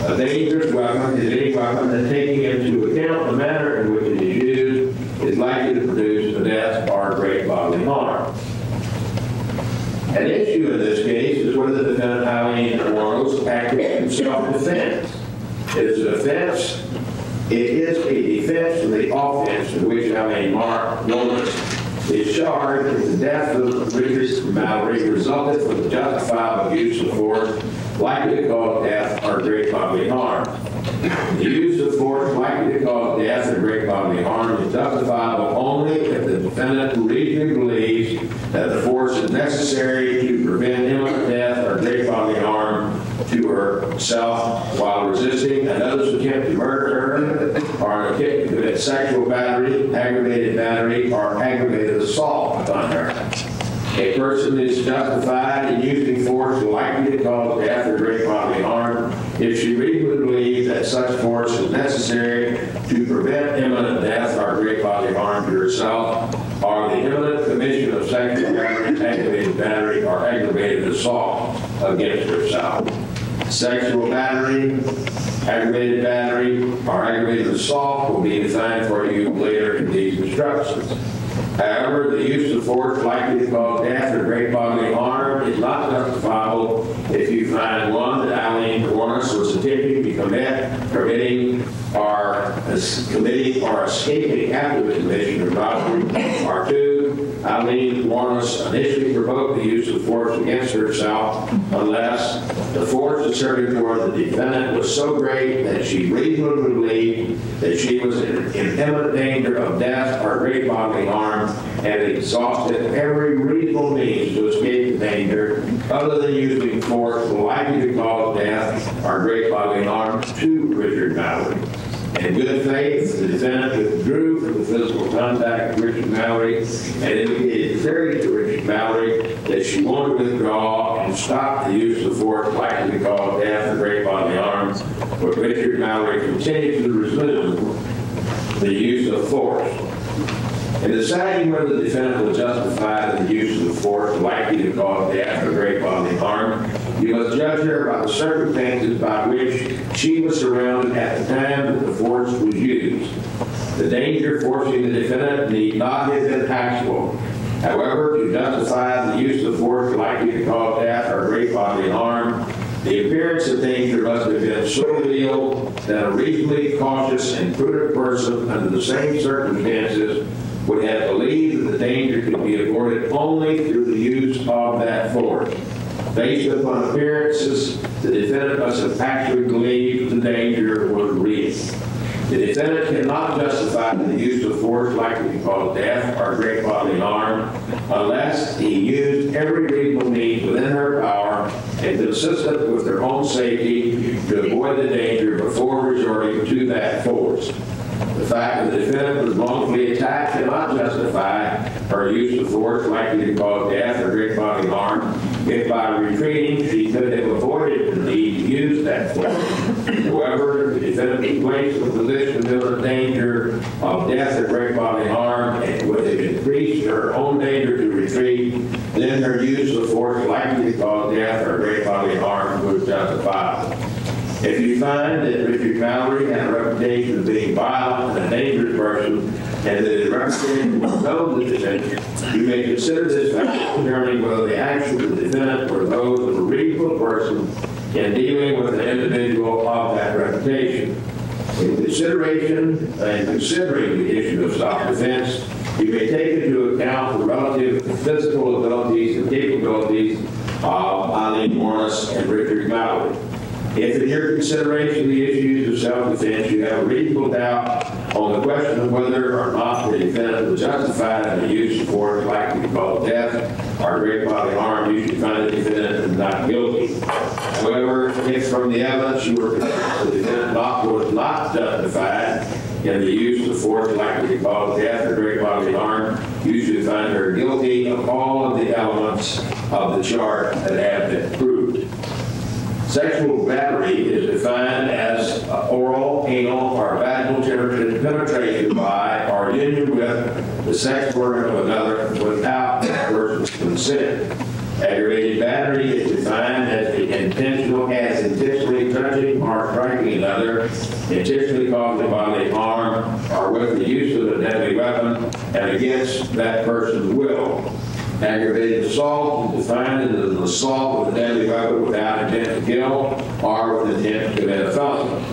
A dangerous weapon is any weapon that, taking into account the manner in which it is used, is likely to produce a death or great bodily harm. An issue in this case is whether the defendant Aileen Wuornos acted in self-defense. It is a defense. It is a defense of the offense in which Aileen Wuornos is charged with the death of Richard Mallory resulted from the justifiable use of force likely to cause death or great bodily harm. The use of force likely to cause death or great bodily harm is justifiable only if the defendant reasonably believes that the force is necessary to prevent imminent death or great bodily harm to herself while resisting another's attempt to murder her, or an attempt to commit sexual battery, aggravated battery, or aggravated assault upon her. A person is justified in using force likely to cause death or great bodily harm if she reasonably believes that such force is necessary to prevent imminent death or great bodily harm to herself, or the imminent commission of sexual battery, aggravated battery, or aggravated assault against herself. Sexual battery, aggravated battery, or aggravated assault will be defined for you later in these instructions. However, the use of force likely to cause death or great bodily harm is not justifiable if you find 1, that Aileen Wuornos was attempting to committing or escaping after the commission of robbery, or 2, Aileen Wuornos initially provoked the use of force against herself unless the force asserted toward the defendant was so great that she reasonably believed that she was in imminent danger of death or great bodily harm and exhausted every reasonable means to escape the danger other than using force likely to cause death or great bodily harm to Richard Mallory. In good faith, the defendant withdrew from the physical contact with Richard Mallory and indicated clearly to Richard Mallory that she wanted to withdraw and stop the use of force likely to cause death or great bodily harm, but Richard Mallory continued to resume the use of force. In deciding whether the defendant was justified in the use of force likely to cause death or great bodily harm, you must judge her by the circumstances by which she was surrounded at the time that the force was used. The danger forcing the defendant need not have been actual. However, to justify the use of force likely to cause death or great bodily harm, the appearance of danger must have been so real that a reasonably cautious and prudent person under the same circumstances would have believed that the danger could be avoided only through the use of that force. Based upon appearances, the defendant must have actually believed the danger was real. The defendant cannot justify the use of force likely to cause death or great bodily harm unless he used every reasonable means within her power and consistent with their own safety to avoid the danger before resorting to that force. The fact that the defendant was wrongfully attacked cannot justify her use of force likely to cause death or great bodily harm if by retreating she could have avoided the need to use that force. However, the defendant was placed in a position of danger of death or great bodily harm and would have increased her own danger to retreat, then her use of force likely to cause death or great bodily harm was justifiable. If you find that Richard Mallory had a reputation of being violent and a dangerous person, and that his reputation was known to the defendant, you may consider this fact determining whether the actions of the defendant were those of a reasonable person in dealing with an individual of that reputation. In consideration and considering the issue of self-defense, you may take into account the relative physical abilities and capabilities of Aileen Wuornos and Richard Mallory. If in your consideration of the issues of self-defense you have a reasonable doubt on the question of whether or not the defendant was justified in the use of force likely to cause death or great bodily harm, you should find the defendant not guilty. However, if from the evidence you were convinced the defendant was not justified in the use of force likely to cause death or great bodily harm, you should find her guilty of all of the elements of the charge that have been proved. Sexual battery is defined as oral, anal, or vaginal penetration by or union with the sex organ of another without that person's consent. Aggravated battery is defined as intentionally touching or striking another, intentionally causing bodily harm, or with the use of a deadly weapon and against that person's will. Aggravated assault is defined as an assault with a deadly weapon without intent to kill or with intent to commit a felony.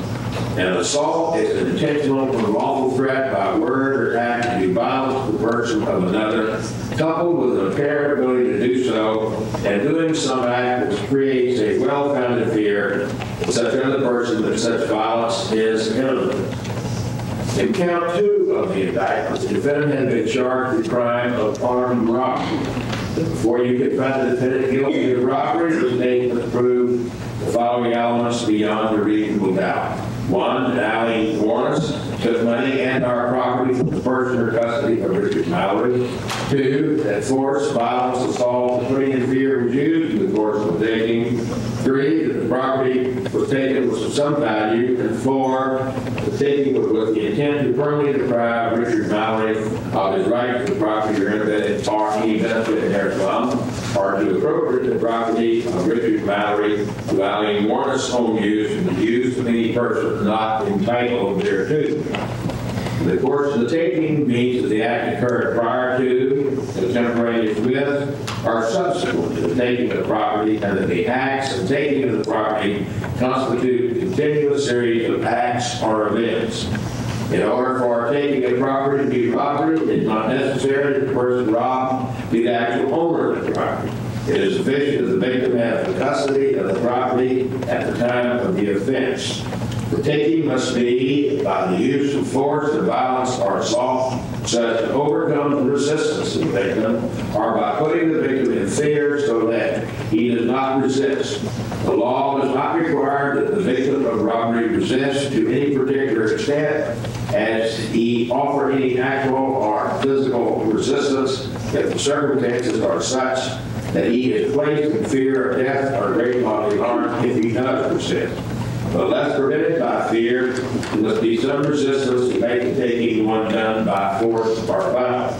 An assault is an intentional or lawful threat by word or act to do violence to the person of another, coupled with an apparent ability to do so, and doing some act which creates a well-founded fear of such another person that such violence is imminent. In count 2 of the indictment, the defendant had been charged with the crime of armed robbery. Before you could find the defendant guilty of robbery, the state must prove the following elements beyond a reasonable doubt. 1, that Aileen Wuornos took money and our property from the person or custody of Richard Mallory. 2, that force, violence, assault, and putting in fear was used in the course of taking. 3, that the property was taken was of some value. And 4, the taking was with the intent to permanently deprive Richard Mallory of his right to the property or any benefit therefrom, or to appropriate the property of Richard Mallory to Aileen Wuornos' own use and the use of any person not entitled thereto. The course of the taking means that the act occurred prior to, contemporaneous with, or subsequent to the taking of the property, and that the acts of taking of the property constitute a continuous series of acts or events. In order for taking a property to be robbery, it is not necessary that the person robbed be the actual owner of the property. It is sufficient that the victim has the custody of the property at the time of the offense. The taking must be by the use of force or violence or assault such as to overcome the resistance of the victim, or by putting the victim in fear so that he does not resist. The law does not require that the victim of robbery resist to any particular extent as he offer any actual or physical resistance if the circumstances are such that he is placed in fear of death or great bodily harm if he does resist. But unless prevented by fear, there must be some resistance to make the taking one done by force or violence.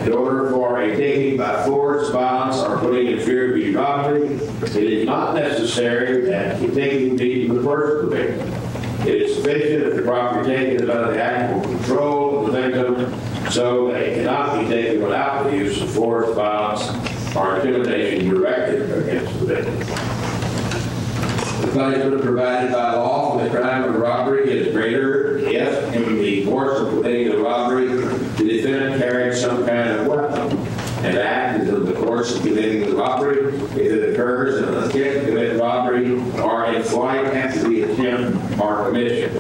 In order for a taking by force, violence, or putting in fear to be robbery, it is not necessary that the taking be the first of the victim. It is sufficient if the property taken is under the actual control of the victim so they cannot be taken without the use of force, violence, or intimidation directed against the victim. The punishment provided by law for the crime of robbery is greater if, in the course of committing the robbery, the defendant carried some kind of weapon. An act is in the course of committing the robbery if it occurs in an attempt to commit robbery or in flight after the attempt or commission.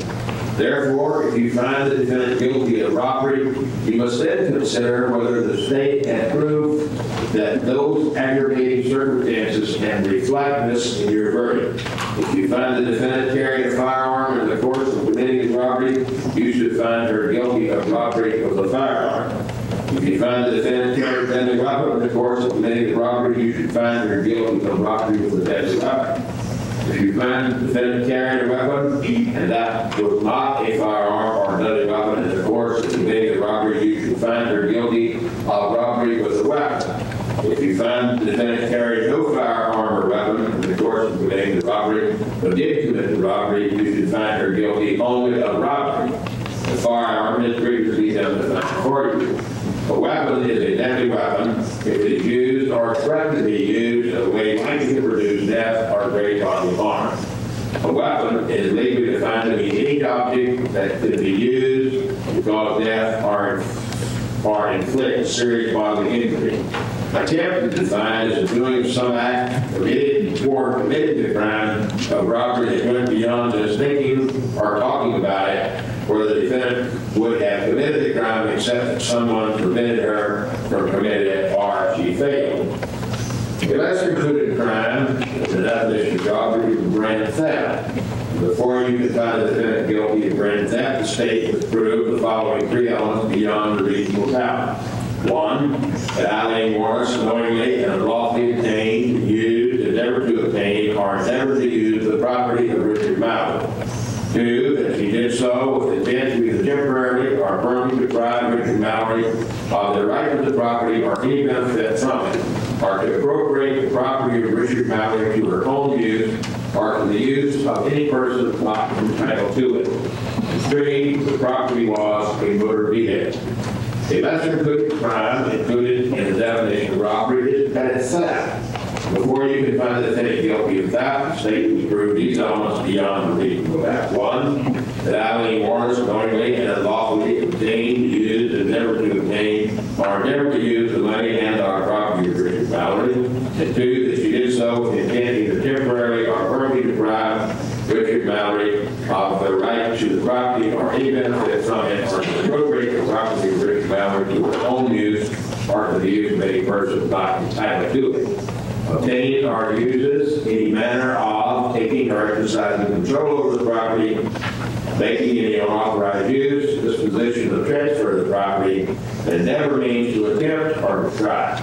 Therefore, if you find the defendant guilty of robbery, you must then consider whether the state can prove that those aggravating circumstances can reflect this in your verdict. If you find the defendant carrying a firearm in the course of committing the robbery, you should find her guilty of robbery with a firearm. If you find the defendant carrying a deadly weapon in the course of committing the robbery, you should find her guilty of robbery with a deadly weapon. If you find the defendant carrying a weapon and that was not a firearm or deadly weapon in the course of committing the robbery, you should find her guilty of robbery with a weapon. If you find the defendant carried no firearm or weapon in the course of committing the robbery, but did commit the robbery, you should find her guilty only of robbery. The firearm is previously defined for you. A weapon is a deadly weapon if it is used or threatened to be used in a way likely to produce death or great bodily harm. A weapon is legally defined to be any object that could be used to cause death or inflict serious bodily injury. Attempt is defined as doing some act committed before committing the crime of robbery that went beyond just thinking or talking about it, where the defendant would have committed the crime except that someone prevented her from committing it or she failed. A lesser included crime, the definition of robbery, is grand theft. Before you can find the defendant guilty of grand theft, the state must prove the following three elements beyond a reasonable doubt. One, that Aileen Wuornos knowingly and unlawfully obtained, used, endeavored to obtain, or endeavored to use the property of Richard Mallory. Two, that she did so with intent to either temporarily or permanently deprive Richard Mallory of the right to the property or any benefit from it, or to appropriate the property of Richard Mallory to her own use or to the use of any person not entitled to it. And three, the property was a motor vehicle. A lesser included crime included in the definition of robbery is petty theft. Before you can find the defendant guilty of theft, the state will prove these elements beyond a reasonable doubt. One, that Aileen Wuornos knowingly and unlawfully obtained, used, endeavored to obtain, or endeavored to use the money and or property of Richard Mallory. And two, that she did so with intent either temporarily or permanently deprive Richard Mallory of the right to the property or any benefit from it, or to appropriate the property of Richard Mallory to her own use or to the use of any person not entitled to it. Obtain or uses any manner of taking or exercising control over the property, making any unauthorized use, disposition, or transfer of the property that never means to attempt or to try.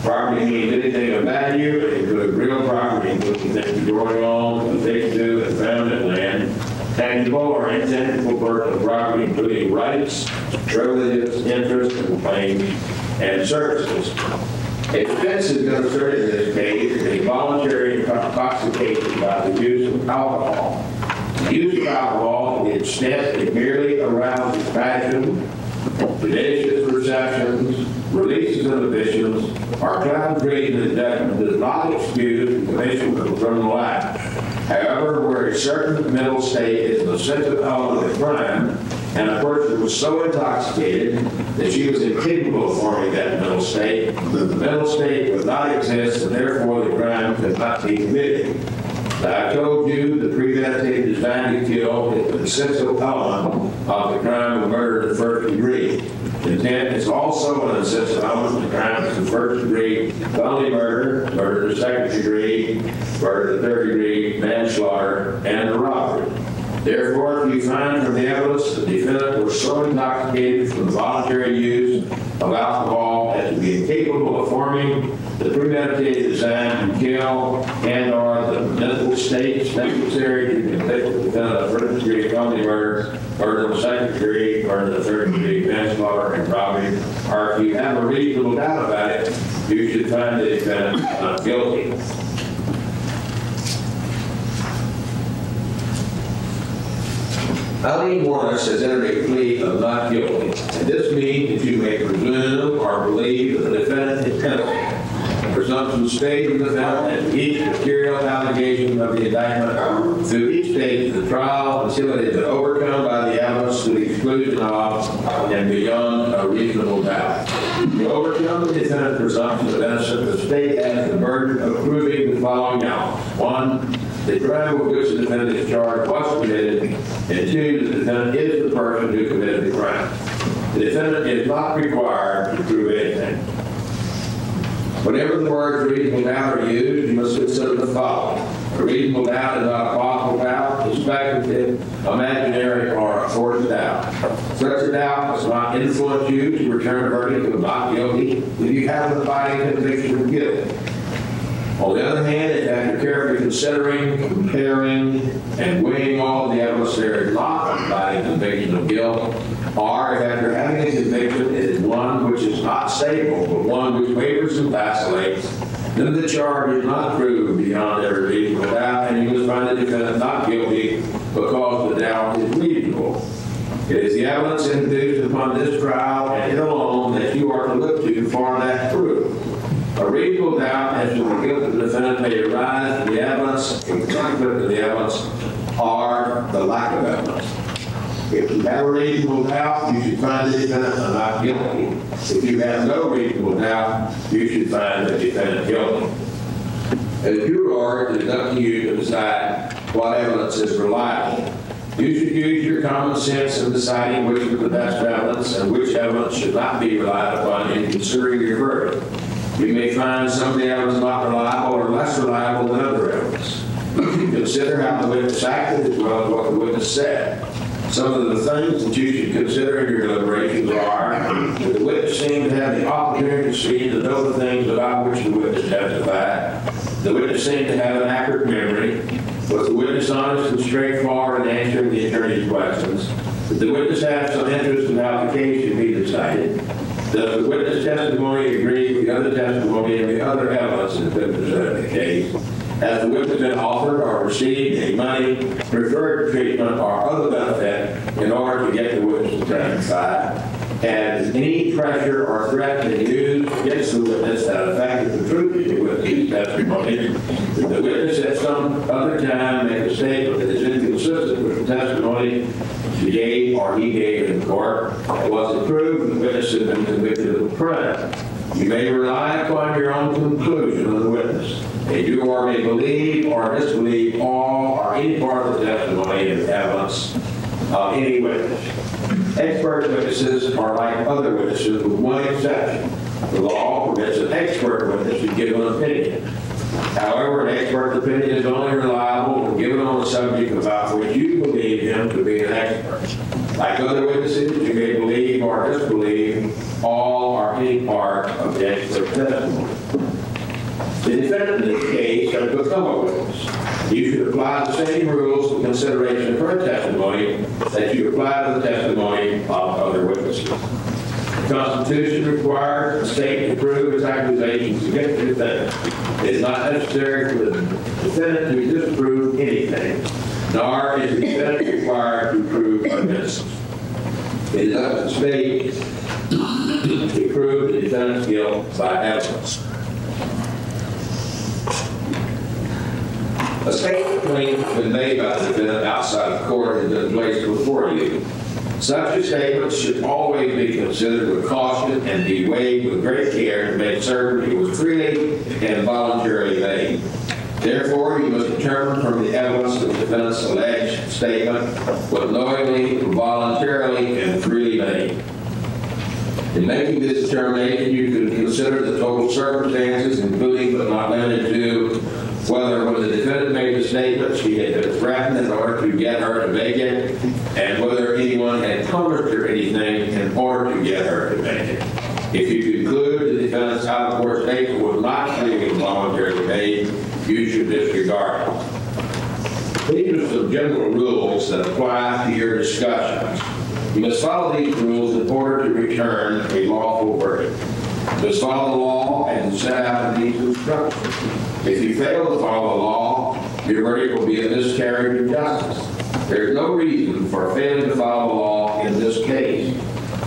Property means anything of value, including real property, including things growing on, things to and found in land, tangible or intangible personal property, including rights, privileges, interests, and claims, and services. A defense is going to assert in this case a voluntary intoxication by the use of alcohol. The use of alcohol, to the extent it merely arouses passion, diminishes perceptions, releases inhibitions, or clouds reason and judgment, does not excuse the commission of a criminal act. However, where a certain mental state is an essential element of the crime, and a person was so intoxicated that she was incapable of forming that mental state, the mental state would not exist, and therefore the crime could not be committed. Now, I told you the premeditated design to kill is an essential element of the crime of murder in the first degree. Intent is also an essential element of the crimes in the first degree, felony murder, murder in the second degree, murder in the third degree, manslaughter, and robbery. Therefore, if you find from the evidence the defendant was so intoxicated from the voluntary use of alcohol as to be incapable of forming the premeditated design to kill and or the mental states necessary to convict the defendant of first degree felony murder, murder in the second degree, murder in the third degree, manslaughter, and robbery, or if you have a reasonable doubt about it, you should find the defendant not guilty. Aileen Wuornos has entered a plea of not guilty. This means that you may presume or believe that the defendant is innocent. Presumption stage of the defendant and each material allegation of the indictment through each stage of the trial until it has been overcome by the evidence to the exclusion of and beyond a reasonable doubt. To overcome the defendant's presumption of innocence, the state has the burden of proving the following elements. 1, the crime with which the defendant is charged was committed, and 2, the defendant is the person who committed the crime. The defendant is not required to prove anything. Whenever the words reasonable doubt are used, you must consider the following. A reasonable doubt is not a possible doubt, a speculative, imaginary, or a forced doubt. Such a doubt does not influence you to return a verdict of not guilty if you have an abiding conviction of guilt. On the other hand, if after carefully considering, comparing, and weighing all the evidence there is not an abiding conviction of guilt, or if after having a conviction it is one which is not stable, but one which wavers and vacillates, then the charge is not proved beyond every reasonable doubt, and you must find the defendant not guilty because the doubt is reasonable. It is the evidence introduced upon this trial and it alone that you are to look to for that proof. A reasonable doubt as to the guilt of the defendant may arise from the evidence, in conflict of the evidence, or the lack of evidence. If you have a reasonable doubt, you should find the defendant not guilty. If you have no reasonable doubt, you should find the defendant guilty. As juror, it is up to you to decide what evidence is reliable. You should use your common sense in deciding which is the best evidence and which evidence should not be relied upon in considering your verdict. You may find some of the evidence not reliable or less reliable than other evidence. Consider how the witness acted as well as what the witness said. Some of the things that you should consider in your deliberations are that the witness seemed to have the opportunity to see to know the things about which the witness testified. The witness seemed to have an accurate memory. Was the witness honest and straightforward in answering the attorney's questions? Did the witness have some interest in how the case should be decided? Does the witness testimony agree with the other testimony and the other evidence that has been presented in the case? Has the witness been offered or received any money, preferred treatment, or other benefit in order to get the witness to testify? Has any pressure or threat been used against the witness that affected the truth of the witness's testimony? Did the witness at some other time make a statement that is inconsistent with the testimony she gave or he gave in court? Was it proved the witness had been convicted of a crime? You may rely upon your own conclusion of the witness. A juror may believe or disbelieve all or any part of the testimony and evidence of any witness. Expert witnesses are like other witnesses with one exception. The law permits an expert witness to give an opinion. However, an expert opinion is only reliable when given on a subject about which you believe him to be an expert. Like other witnesses, you may believe or disbelieve all or any part of the expert testimony. The defendant in this case has become a witness. You should apply the same rules to consideration of her testimony that you apply to the testimony of other witnesses. The Constitution requires the state to prove its accusations against the defendant. It is not necessary for the defendant to disprove anything, nor is the defendant required to prove innocence. It is up to the state to prove the defendant's guilt by evidence. A statement claim has been made by the defendant outside the court has been placed before you. Such a statement should always be considered with caution and be weighed with great care to make certain it was freely and voluntarily made. Therefore, you must determine from the evidence of the defendant's alleged statement was knowingly, voluntarily, and freely made. In making this determination, you can consider the total circumstances, including but not limited to whether when the defendant made the statement she had been threatened in order to get her to make it, and whether anyone had promised her anything in order to get her to make it. If you conclude the defendant's out-of-court statement was not freely and voluntarily made, you should disregard it. These are some general rules that apply to your discussions. You must follow these rules in order to return a lawful verdict. You must follow the law and set out in these instructions. If you fail to follow the law, your verdict will be a miscarriage of justice. There is no reason for failing to follow the law in this case.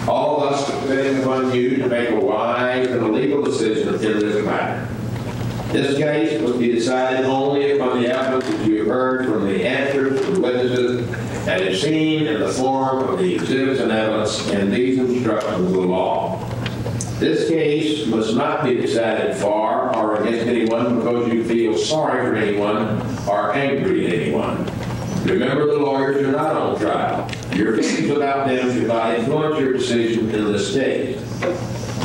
All of us depend upon you to make a wise and a legal decision in this matter. This case must be decided only upon the evidence that you have heard from the answers to the witnesses and is seen in the form of the exhibits and evidence and these instructions of the law. This case must not be decided for or against anyone because you feel sorry for anyone or angry at anyone. Remember, the lawyers are not on trial. Your feelings about them should not influence your decision in this case.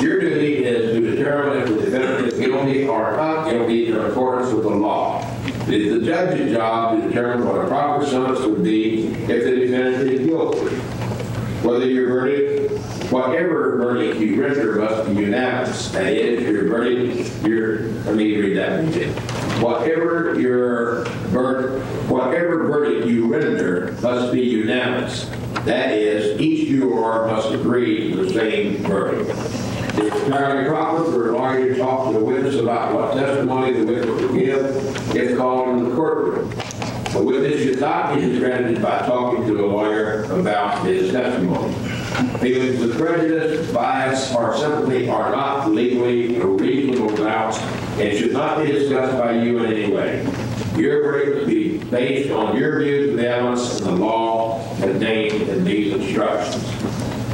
Your duty is to determine if the defendant is guilty or not guilty in accordance with the law. It is the judge's job to determine what a proper sentence would be if the defendant is guilty. Whatever verdict you render must be unanimous. That is, your verdict, let me read that again. Whatever verdict you render must be unanimous. That is, each juror must agree to the same verdict. It's entirely proper for a lawyer to talk to the witness about what testimony the witness will give if called in the courtroom. The witness should not be discredited by talking to a lawyer about his testimony. Feelings of prejudice, bias, or sympathy are not legally or reasonable grounds and should not be discussed by you in any way. Your verdict must be based on your views of the evidence and the law contained in these instructions.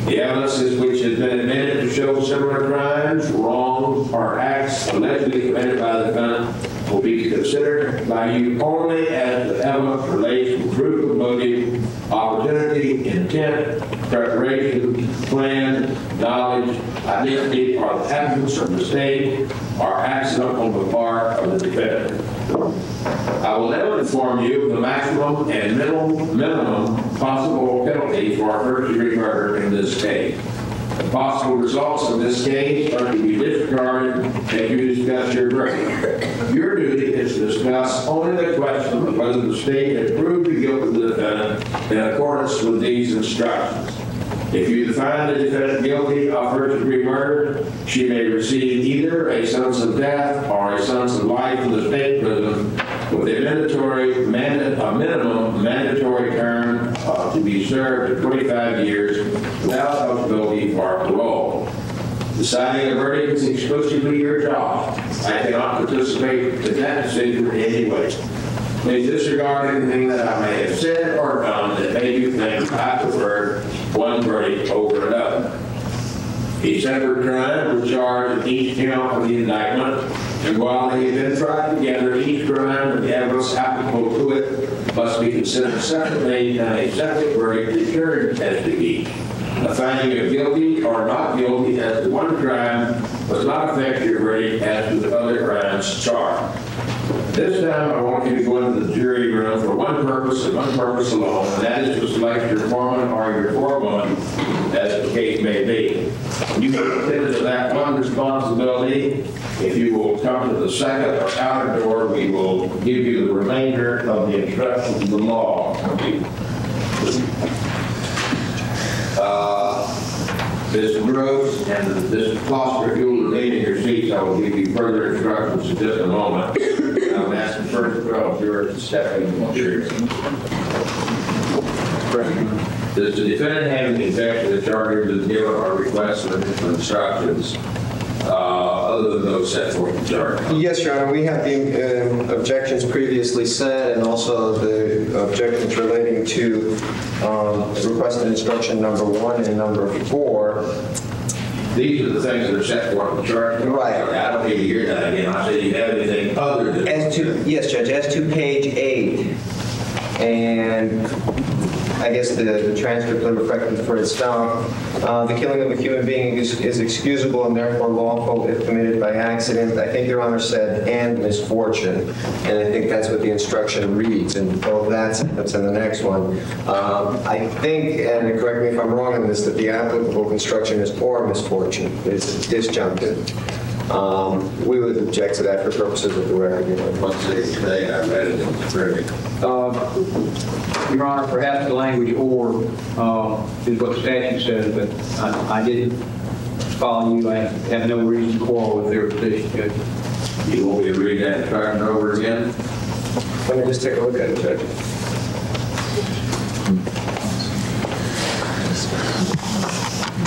The evidence which has been admitted to show similar crimes, wrongs, or acts allegedly committed by the defendant will be considered by you only as the evidence relates to proof of motive, opportunity, intent, preparation, plan, knowledge, identity, or the absence of mistake or accident on the part of the defendant. I will now inform you of the maximum and minimum possible penalty for first-degree murder in this case. The possible results of this case are to be disregarded as you discuss your verdict. Your duty is to discuss only the question of whether the state has proved the guilt of the defendant in accordance with these instructions. If you find the defendant guilty of first-degree murder, she may receive either a sentence of death or a sentence of life in the state prison with a minimum mandatory term to be served of 25 years without eligibility for parole. Deciding a verdict is exclusively your job. I cannot participate in that decision in any way. Please disregard anything that I may have said or done that made you think I preferred one verdict over another. Each separate crime was charged in each count of the indictment, and while they have been tried together, each crime and the evidence applicable to it must be considered separately and a separate verdict returned as to each. A finding of guilty or not guilty as to one crime does not affect your verdict as to the other crimes charged. This time, I want you to go into the jury room for one purpose and one purpose alone, and that is to select your foreman or your forewoman, as the case may be. When you consider that one responsibility, if you will come to the second or outer door, we will give you the remainder of the instructions of the law. Ms. Groves and Mrs. Foster, if you will remain in your seats, I will give you further instructions in just a moment. I would ask the first 12 jurors to step in the jury. Does the defendant have any objection to the charges of the given or request of additional instructions other than those set forth in the charge? Yes, Your Honor. We have the objections previously said and also the objections relating to requested instruction number 1 and number 4. These are the things that are set forth in the charge. Right. I don't need to hear that again. I said, do you have anything other than Yes, Judge. As to page 8, and I guess the transcript of reflected for itself, the killing of a human being is excusable and therefore lawful if committed by accident. I think Your Honor said, and misfortune, and I think that's what the instruction reads, and both that's in the next one. I think, and correct me if I'm wrong on this, that the applicable construction is or misfortune, is disjunctive. We would object to that for purposes of the record. today? I read it in the script. Your Honor, perhaps the language "or" is what the statute says, but I didn't follow you. I have no reason to quarrel with their position, Judge. You want me to read that instruction over again? Let me just take a look at it, Judge.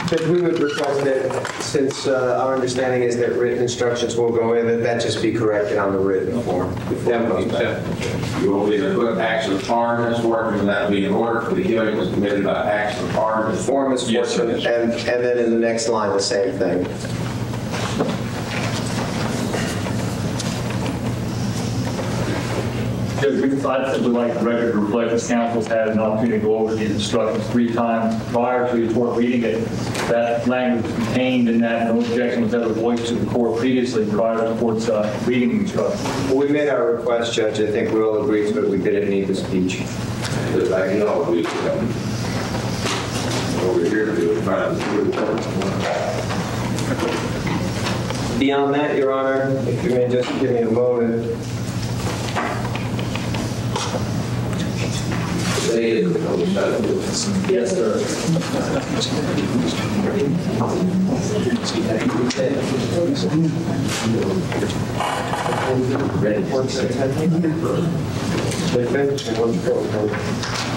But we would request that, since our understanding is that written instructions will go in, that just be corrected on the written form. That would be acceptable. You will either put acts of pardon as working, and that will be in order for the killing was committed by acts of pardon. Form is Yes, fortune, sir. and then in the next line, the same thing. Judge, I'd simply like the record to reflect this council's had an opportunity to go over these instructions 3 times prior to the court reading it. That language contained in that, no objection was ever voiced to the court previously prior to the court's reading the instructions. Well, we made our request, Judge. I think we all agreed to it. We didn't need the speech. Because I know we over here to do it, find Beyond that, Your Honor, if you may just give me a moment. Yes, sir.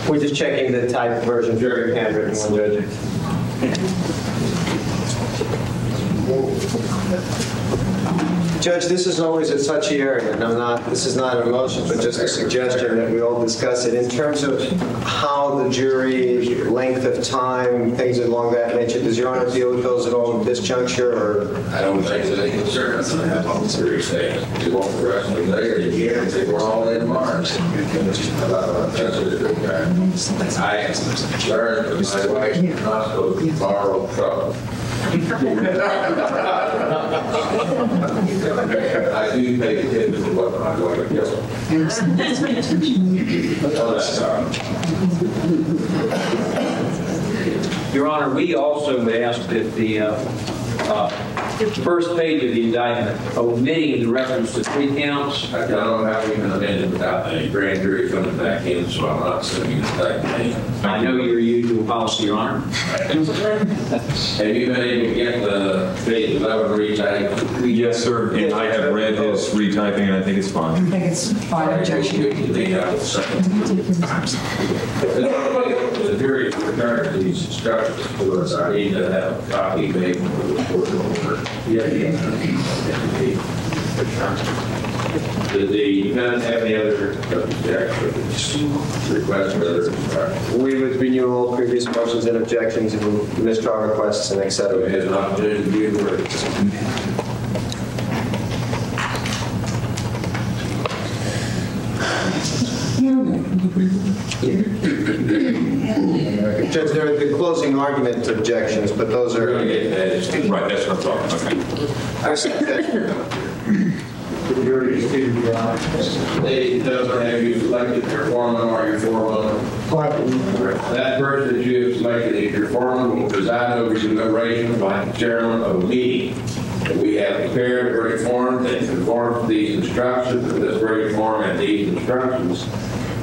We're just checking the type version of your handwritten one, Judge. Judge, this is always a touchy area, and this is not a motion, but just a suggestion that we all discuss it. In terms of how the jury, length of time, things along that nature, does Your Honor deal with those at all at this juncture, or? I don't think there's any concern. I have all the serious things. You want the rest of the day, you can't. I think we're all in Mars. I learned from my wife not to borrow trouble. I do pay attention to what I'm going to kill. Your Honor, we also asked that the first page of the indictment, omitting the reference to 3 counts. I don't know how we can amend it without the grand jury coming back in, so I'm not sending it back to me. I know your usual policy, Your Honor. Have you been able to get the page 11 retyped? Yes, sir, and I have read his retyping, and I think it's fine. I think it's fine, objection. The jury returned these instructions to us. I need to have a copy made for the court order. Did the defendant have any other objections? Requests for other instructions? We would renew all previous motions and objections and mistrial requests and et So cetera. it has an opportunity to view the verdict. Judge, there are the closing argument objections, but those We're are... going to get that. Right, that's what I'm talking about. They doesn't have you selected your foreman or your forewoman. That person that you have selected as your foreman will preside over your deliberations like the chairman of a meeting. We have prepared a verdict form that conforms to these instructions. This verdict form and these instructions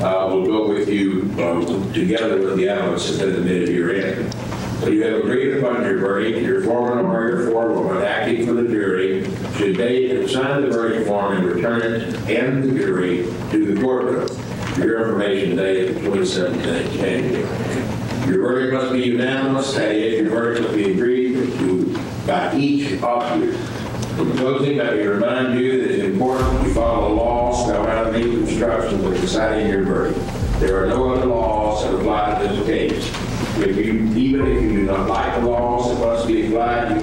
will go with you together with the evidence that's admitted herein. So you have agreed upon your verdict. Your foreman or your forewoman acting for the jury should date and sign the verdict form and return it and the jury to the courtroom. Your information dated 27th January. Your verdict must be unanimous, that is, your verdict must be agreed to by each of you. In closing, let me remind you that it's important you follow the laws that come out of these instructions when deciding your verdict. There are no other laws that apply to this case. Even if you do not like the laws that must be applied, you